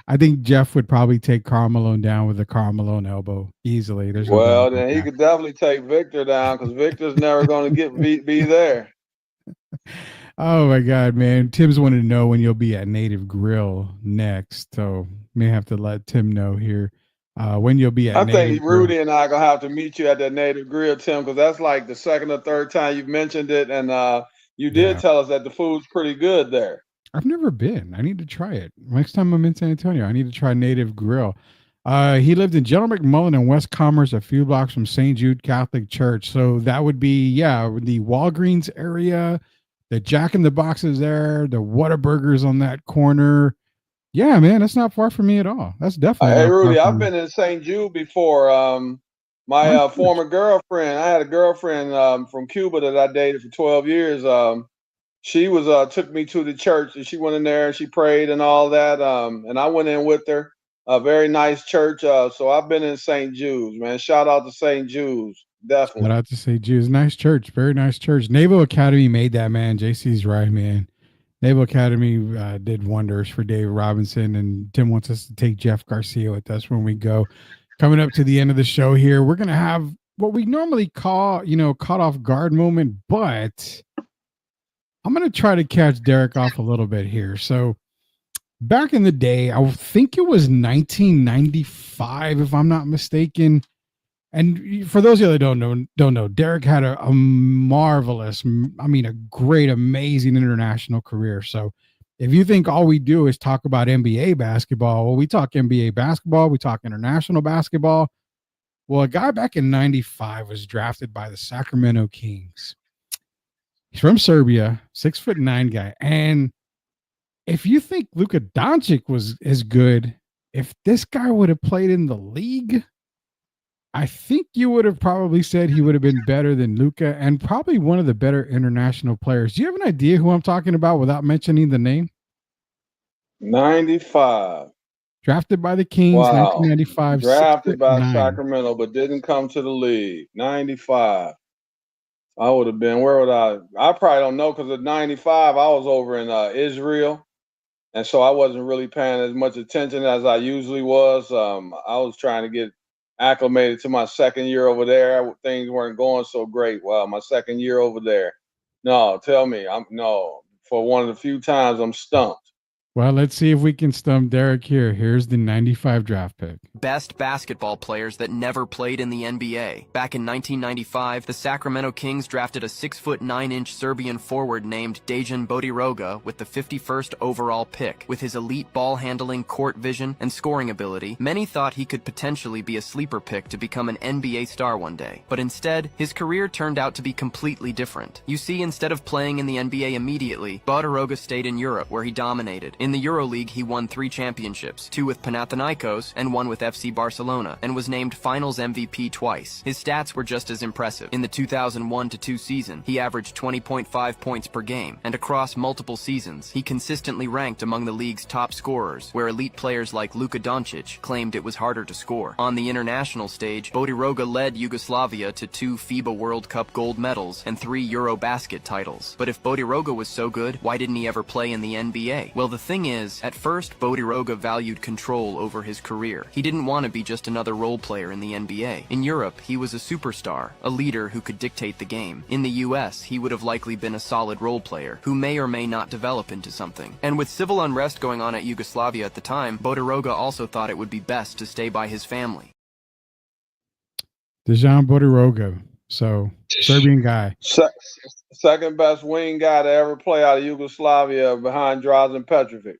I think Jeff would probably take Karl Malone down with a Karl Malone elbow easily. Then he could definitely take Victor down, because Victor's never going to be there. Oh my God, man. Tim's wanted to know when you'll be at Native Grill next. So may have to let Tim know here when you'll be at Native Grill. I think Rudy and I are going to have to meet you at that Native Grill, Tim, because that's like the second or third time you've mentioned it. And you did tell us that the food's pretty good there. I've never been. I need to try it. Next time I'm in San Antonio, I need to try Native Grill. He lived in General McMullen and West Commerce, a few blocks from St. Jude Catholic Church. So that would be, the Walgreens area, the Jack in the Boxes there, the Whataburgers on that corner. Yeah, man, that's not far from me at all. That's definitely Hey, not far Rudy, from I've me. been in St. Jude before. My Nice. former girlfriend, I had a girlfriend from Cuba that I dated for 12 years. She took me to the church, and she went in there and she prayed and all that. And I went in with her. A very nice church. So I've been in St. Jude's, man. Shout out to St. Jude's, Shout definitely. out to St. Jude's. Nice church. Very nice church. Naval Academy made that, man. JC's right, man. Naval Academy did wonders for Dave Robinson, and Tim wants us to take Jeff Garcia with us when we go. Coming up to the end of the show here, we're going to have what we normally call, caught off guard moment, but I'm going to try to catch Derek off a little bit here. So back in the day, I think it was 1995, if I'm not mistaken. And for those of you that don't know, Derek had a marvelous, a great, amazing international career. So if you think all we do is talk about NBA basketball, well, we talk NBA basketball, we talk international basketball. Well, a guy back in 95 was drafted by the Sacramento Kings. He's from Serbia, 6'9" guy. And if you think Luka Doncic was as good, if this guy would have played in the league, I think you would have probably said he would have been better than Luka and probably one of the better international players. Do you have an idea who I'm talking about without mentioning the name? 95. Drafted by the Kings, Wow. 1995, Drafted by 6'9". Sacramento, but didn't come to the league. 95. I would have been, where would I probably don't know, because at 95, I was over in Israel. And so I wasn't really paying as much attention as I usually was. I was trying to get acclimated to my second year over there. Things weren't going so great. Wow, my second year over there. No, tell me, for one of the few times I'm stumped. Well, let's see if we can stump Derek here. Here's the 95 draft pick. Best basketball players that never played in the NBA. Back in 1995, the Sacramento Kings drafted a 6'9" Serbian forward named Dejan Bodiroga with the 51st overall pick. With his elite ball handling, court vision, and scoring ability, many thought he could potentially be a sleeper pick to become an NBA star one day. But instead, his career turned out to be completely different. You see, instead of playing in the NBA immediately, Bodiroga stayed in Europe, where he dominated. In the EuroLeague, he won 3 championships, 2 with Panathinaikos and 1 with FC Barcelona, and was named Finals MVP twice. His stats were just as impressive. In the 2001-2 season, he averaged 20.5 points per game, and across multiple seasons, he consistently ranked among the league's top scorers, where elite players like Luka Doncic claimed it was harder to score. On the international stage, Bodiroga led Yugoslavia to 2 FIBA World Cup gold medals and 3 Eurobasket titles. But if Bodiroga was so good, why didn't he ever play in the NBA? Well, the thing is, at first, Bodiroga valued control over his career. He didn't want to be just another role player in the NBA. In Europe, he was a superstar, a leader who could dictate the game. In the US, he would have likely been a solid role player, who may or may not develop into something. And with civil unrest going on at Yugoslavia at the time, Bodiroga also thought it would be best to stay by his family. Dejan Bodiroga. So, Serbian guy. Second best wing guy to ever play out of Yugoslavia behind Drazen Petrovic.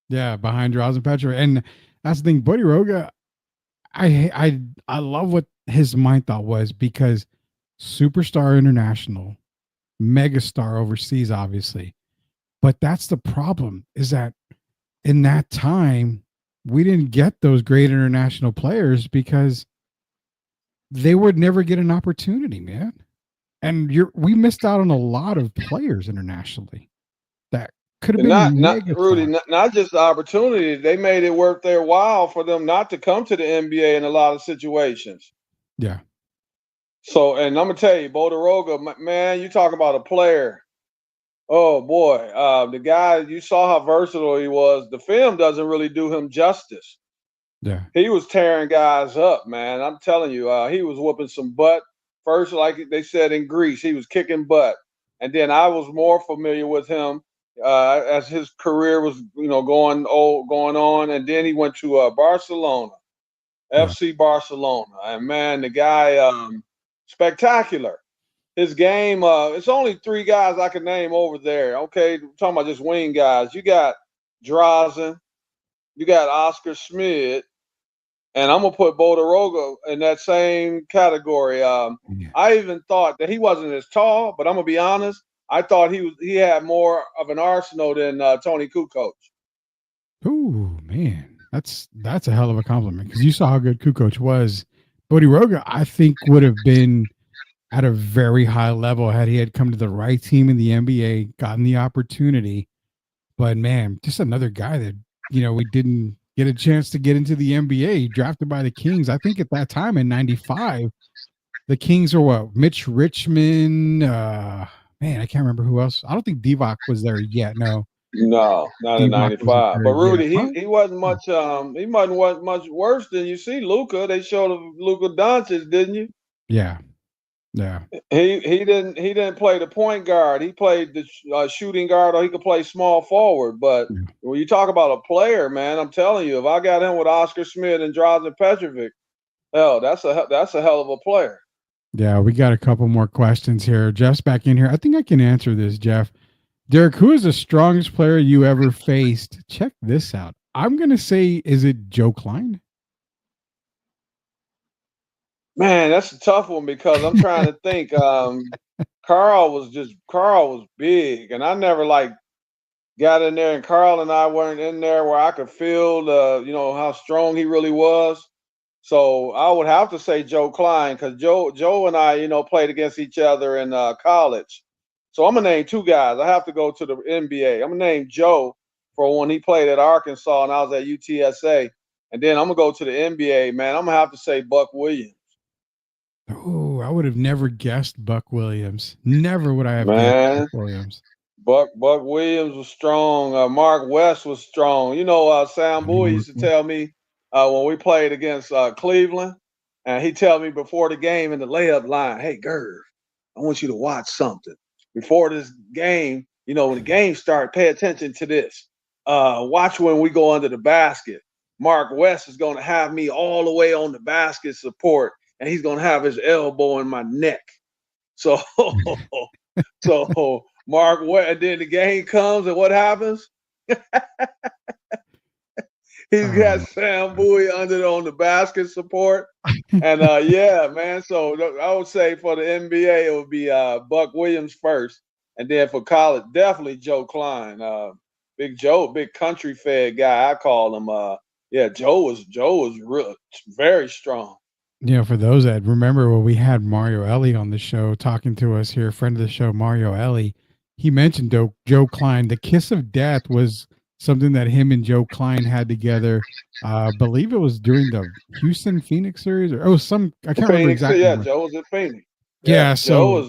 Yeah, behind Drazen Petrovic. And that's the thing, Bodiroga, I love what his mind thought was, because superstar international, megastar overseas, obviously. But that's the problem, is that in that time, we didn't get those great international players because they would never get an opportunity, man. And we missed out on a lot of players internationally that could have been not just the opportunity. They made it worth their while for them not to come to the NBA in a lot of situations. Yeah. So, and I'm gonna tell you, Bodiroga, man, you talk about a player. Oh boy, the guy, you saw how versatile he was. The film doesn't really do him justice. Yeah. He was tearing guys up, man. I'm telling you, he was whooping some butt. First, like they said in Greece, he was kicking butt. And then I was more familiar with him as his career was, going on. And then he went to Barcelona, FC Barcelona. And man, the guy, spectacular. His game, it's only 3 guys I can name over there. Okay, I'm talking about just wing guys. You got Drazen, you got Oscar Schmidt, and I'm gonna put Bodiroga in that same category. I even thought that he wasn't as tall, but I'm gonna be honest. I thought he had more of an arsenal than Tony Kukoc. Ooh, man, that's a hell of a compliment because you saw how good Kukoc was. Bodiroga, I think, would have been at a very high level had he had come to the right team in the NBA, gotten the opportunity. But man, just another guy that we didn't get a chance to get into the NBA. Drafted by the Kings, I think at that time in '95, the Kings are what? Mitch Richmond. Man, I can't remember who else. I don't think Divock was there yet. No, No, not in Divock wasn't '95. there But yet. Rudy, he wasn't much. He wasn't much worse than you see Luka. They showed Luka Doncic, didn't you? Yeah, yeah. He didn't play the point guard. He played the shooting guard, or he could play small forward. But when you talk about a player, man, I'm telling you, if I got him with Oscar Schmidt and Drazen Petrovic, hell, that's a hell of a player. Yeah, we got a couple more questions here. Jeff's back in here. I think I can answer this, Jeff. Derek, who is the strongest player you ever faced? Check this out. I'm going to say, is it Joe Klein? Man, that's a tough one because I'm trying to think. Carl was big, and I never got in there, and Carl and I weren't in there where I could feel how strong he really was. So I would have to say Joe Klein because Joe and I played against each other in college. So I'm gonna name two guys. I have to go to the NBA. I'm gonna name Joe for when he played at Arkansas and I was at UTSA, and then I'm gonna go to the NBA. Man, I'm gonna have to say Buck Williams. Oh, I would have never guessed Buck Williams. Never would I have guessed Man, Buck Williams. Buck Williams was strong. Mark West was strong. Sam Bowie used to tell me when we played against Cleveland, and he tell me before the game in the layup line, "Hey, Gerv, I want you to watch something before this game. When the game starts, pay attention to this. Watch when we go under the basket. Mark West is going to have me all the way on the basket support, and he's going to have his elbow in my neck. So, so Mark West, and then the game comes, and what happens? He's got Sam Bowie on the basket support. And yeah, man. So I would say for the NBA, it would be Buck Williams first. And then for college, definitely Joe Klein. Big Joe, big country fed guy, I call him. Yeah, Joe was real, very strong. For those that remember when we had Mario Ellie on the show talking to us here, friend of the show, Mario Ellie, he mentioned Joe Klein. The kiss of death was something that him and Joe Klein had together. I believe it was during the Houston Phoenix series, or I can't remember exactly. Yeah, Joe was at Phoenix. Yeah, so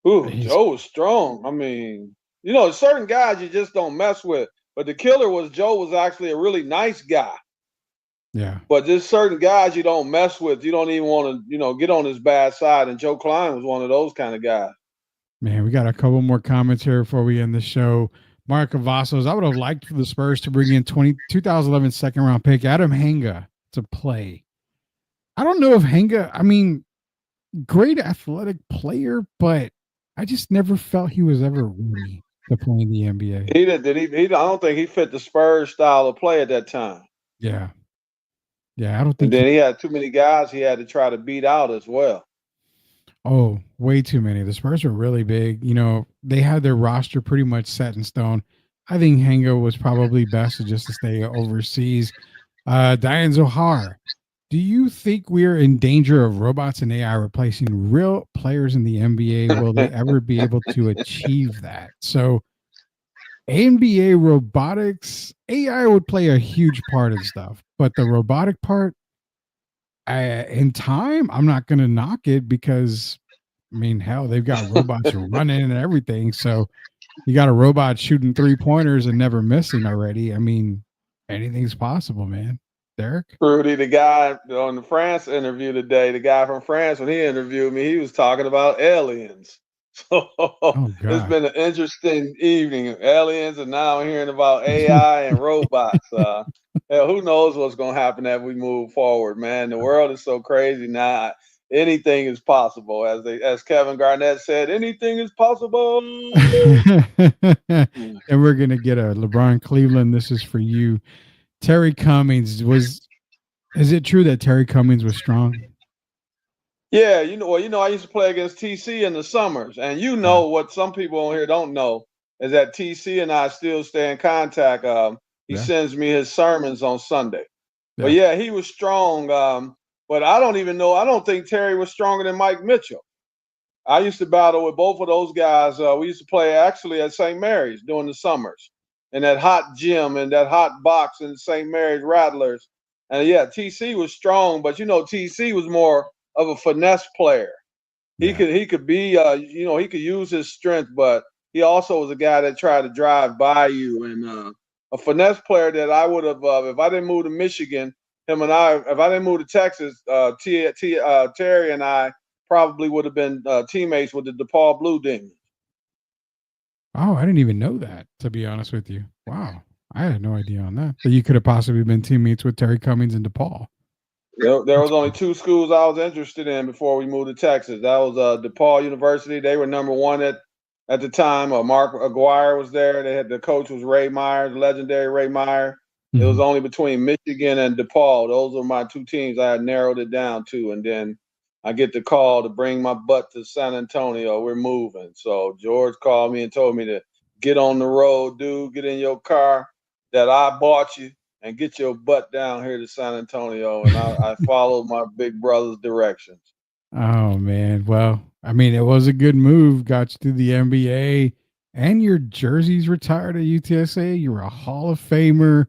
Joe was strong. I mean, certain guys you just don't mess with. But the killer was Joe was actually a really nice guy. Yeah. But there's certain guys you don't mess with. You don't even want to, get on his bad side. And Joe Klein was one of those kind of guys. Man, we got a couple more comments here before we end the show. Mark Cavazos, I would have liked for the Spurs to bring in 2011 second round pick Adam Hanga to play. I don't know if Hanga, great athletic player, but I just never felt he was ever ready to play in the NBA. I don't think he fit the Spurs style of play at that time. Yeah. Yeah, I don't think. And then he had too many guys he had to try to beat out as well. Oh, way too many. The Spurs were really big. They had their roster pretty much set in stone. I think Hanga was probably best to stay overseas. Diane Zohar, do you think we're in danger of robots and AI replacing real players in the NBA? Will they ever be able to achieve that? So NBA robotics, AI would play a huge part of stuff, but the robotic part, in time, I'm not going to knock it because, hell, they've got robots running and everything. So you got a robot shooting 3-pointers and never missing already. Anything's possible, man. Derek? Rudy, the guy on the France interview today, the guy from France, when he interviewed me, he was talking about aliens. So it's been an interesting evening. Aliens, and now I'm hearing about AI and robots. Hell, who knows what's going to happen as we move forward, man? The world is so crazy now. anything is possible. As Kevin Garnett said, anything is possible. And we're gonna get a LeBron Cleveland. This is for you. Terry Cummings is it true that Terry Cummings was strong? Yeah, I used to play against TC in the summers, and Yeah. what some people on here don't know is that TC and I still stay in contact. He Yeah. sends me his sermons on Sunday. But Yeah. yeah, he was strong. But I don't even know. I don't think Terry was stronger than Mike Mitchell. I used to battle with both of those guys. We used to play actually at St. Mary's during the summers in that hot gym and that hot box in St. Mary's Rattlers. And yeah, TC was strong, but TC was more of a finesse player. Yeah. He could be he could use his strength, but he also was a guy that tried to drive by you and a finesse player that I would have if I didn't move to Michigan, if I didn't move to Texas, Terry and I probably would have been teammates with the DePaul Blue Demons. Oh, I didn't even know that, to be honest with you. Wow. I had no idea on that. That you could have possibly been teammates with Terry Cummings and DePaul. There was only two schools I was interested in before we moved to Texas. That was DePaul University. They were number one at the time. Mark Aguirre was there. The coach was Ray Meyer, the legendary Ray Meyer. It was only between Michigan and DePaul. Those were my two teams I had narrowed it down to. And then I get the call to bring my butt to San Antonio. We're moving. So George called me and told me to get on the road, dude. Get in your car that I bought you and get your butt down here to San Antonio. And I followed my big brother's directions. Oh man. Well, I mean, it was a good move. Got you to the NBA and your jersey's retired at UTSA. You were a Hall of Famer.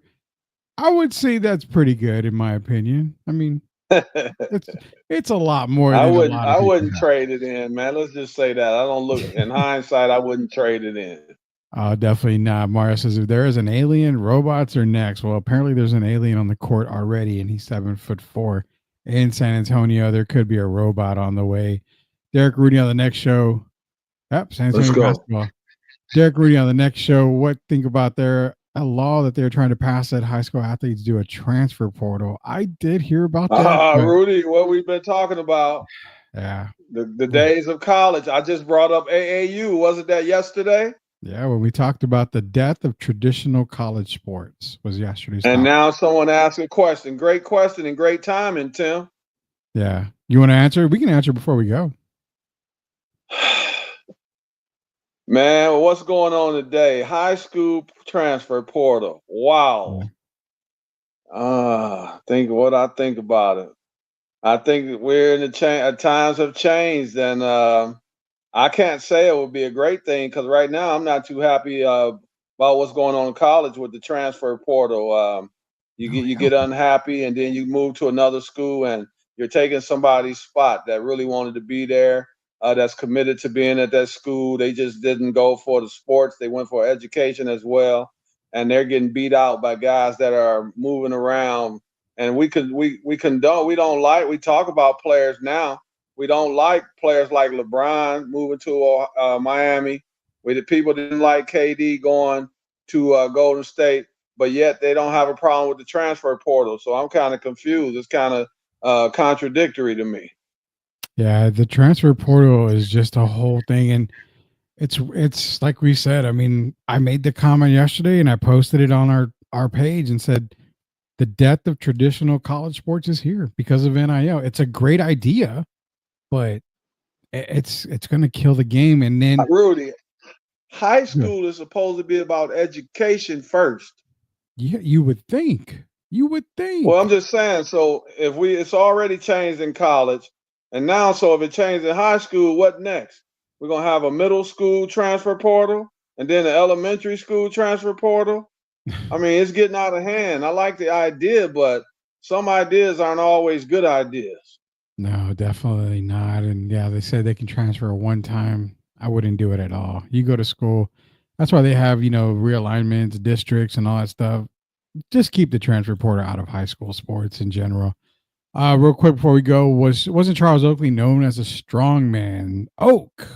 I would say that's pretty good in my opinion. I mean, it's a lot more than a lot of I people wouldn't have. trade it in, man. Let's just say that. I don't look in hindsight, I wouldn't trade it in. Definitely not. Mario says if there is an alien, robots are next. Well, apparently there's an alien on the court already, and he's 7'4" in San Antonio. There could be a robot on the way. Derek Rudy on the next show. Yep, San Let's Antonio go. basketball. Derek Rudy on the next show. What think about a law that they're trying to pass that high school athletes do a transfer portal? I did hear about that. But Rudy, what we've been talking about. Yeah. The days of college. I just brought up AAU. Wasn't that yesterday? Yeah, when we talked about the death of traditional college sports was yesterday's And topic. now someone asked a question. Great question and great timing, Tim. Yeah. You want to answer? We can answer before we go. Man, what's going on today? High school transfer portal. Wow. Think what I think about it. I think we're in the times have changed, and I can't say it would be a great thing because right now I'm not too happy about what's going on in college with the transfer portal. You get unhappy, and then you move to another school, and you're taking somebody's spot that really wanted to be there. That's committed to being at that school. They just didn't go for the sports. They went for education as well. And they're getting beat out by guys that are moving around. And we talk about players now. We don't like players like LeBron moving to Miami. The people didn't like KD going to Golden State, but yet they don't have a problem with the transfer portal. So I'm kind of confused. It's kind of contradictory to me. Yeah, the transfer portal is just a whole thing, and it's like we said. I mean, I made the comment yesterday, and I posted it on our page and said the death of traditional college sports is here because of NIL. It's a great idea, but it's going to kill the game. And then Rudy, high school is supposed to be about education first. Yeah, you would think. You would think. Well, I'm just saying. So it's already changed in college. And now, so if it changed in high school, what next? We're going to have a middle school transfer portal and then an elementary school transfer portal. I mean, it's getting out of hand. I like the idea, but some ideas aren't always good ideas. No, definitely not. And yeah, they said they can transfer one time. I wouldn't do it at all. You go to school. That's why they have, realignments, districts, and all that stuff. Just keep the transfer portal out of high school sports in general. Real quick before we go, wasn't Charles Oakley known as a strong man?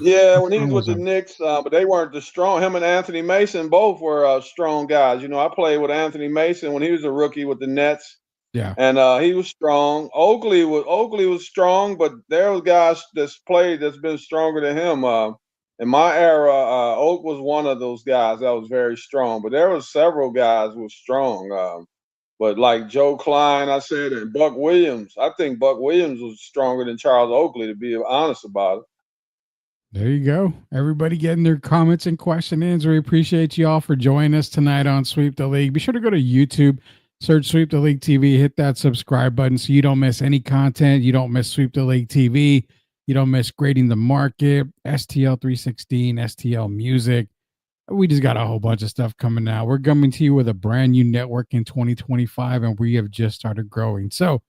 Yeah, when he was with the Knicks, but they weren't the strong. Him and Anthony Mason both were strong guys. I played with Anthony Mason when he was a rookie with the Nets. Yeah. And he was strong. Oakley was strong, but there was guys that's been stronger than him. In my era, Oak was one of those guys that was very strong. But there was several guys who were strong. But like Joe Klein, I said, and Buck Williams. I think Buck Williams was stronger than Charles Oakley, to be honest about it. There you go. Everybody getting their comments and question ins. We appreciate you all for joining us tonight on Sweep the League. Be sure to go to YouTube, search Sweep the League TV, hit that subscribe button so you don't miss any content. You don't miss Sweep the League TV. You don't miss Grading the Market, STL 316, STL Music. We just got a whole bunch of stuff coming out. We're coming to you with a brand new network in 2025, and we have just started growing. So if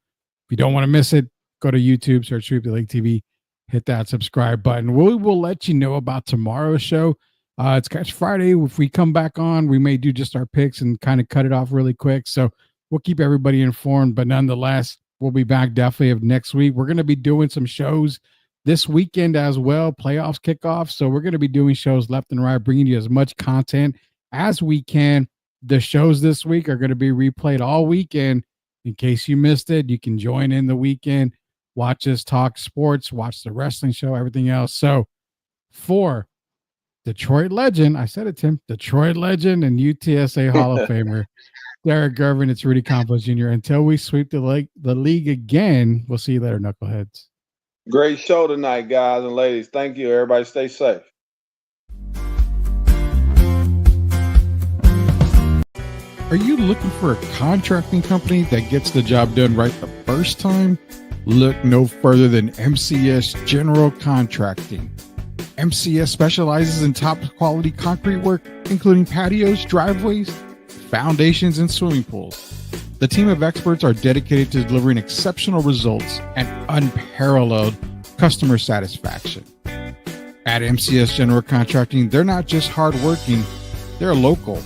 you don't want to miss it, go to YouTube, search Sweep the League TV, hit that subscribe button. We will let you know about tomorrow's show. It's Catch Friday. If we come back on, we may do just our picks and kind of cut it off really quick. So we'll keep everybody informed. But nonetheless, we'll be back definitely of next week. We're going to be doing some shows this weekend as well. Playoffs kickoff. So we're going to be doing shows left and right, bringing you as much content as we can. The shows this week are going to be replayed all weekend. In case you missed it, you can join in the weekend. Watch us talk sports, watch the wrestling show, everything else. So for Detroit legend, I said it, Tim, Detroit legend and UTSA Hall of Famer, Derek Gervin, it's Rudy Campos Jr. Until we sweep the league again, we'll see you later, knuckleheads. Great show tonight, guys and ladies. Thank you. Everybody stay safe. Are you looking for a contracting company that gets the job done right the first time? Look no further than MCS General Contracting. MCS specializes in top quality concrete work, including patios, driveways, foundations, and swimming pools. The team of experts are dedicated to delivering exceptional results and unparalleled customer satisfaction. At MCS General Contracting, they're not just hardworking, they're local.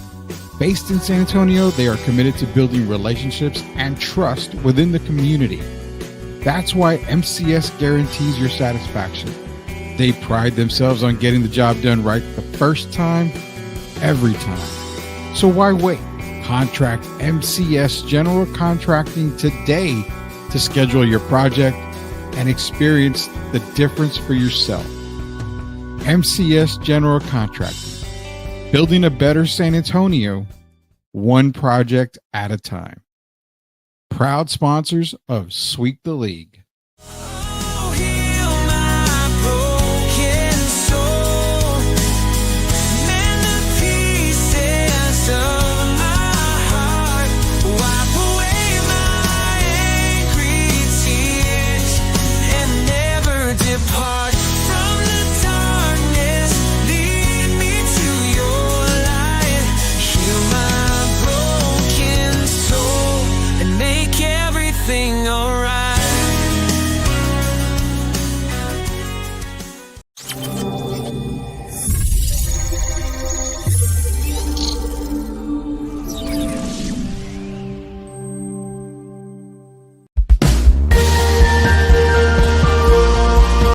Based in San Antonio, they are committed to building relationships and trust within the community. That's why MCS guarantees your satisfaction. They pride themselves on getting the job done right the first time, every time. So why wait? Contract MCS General Contracting today to schedule your project and experience the difference for yourself. MCS General Contracting, building a better San Antonio, one project at a time. Proud sponsors of Sweep the League.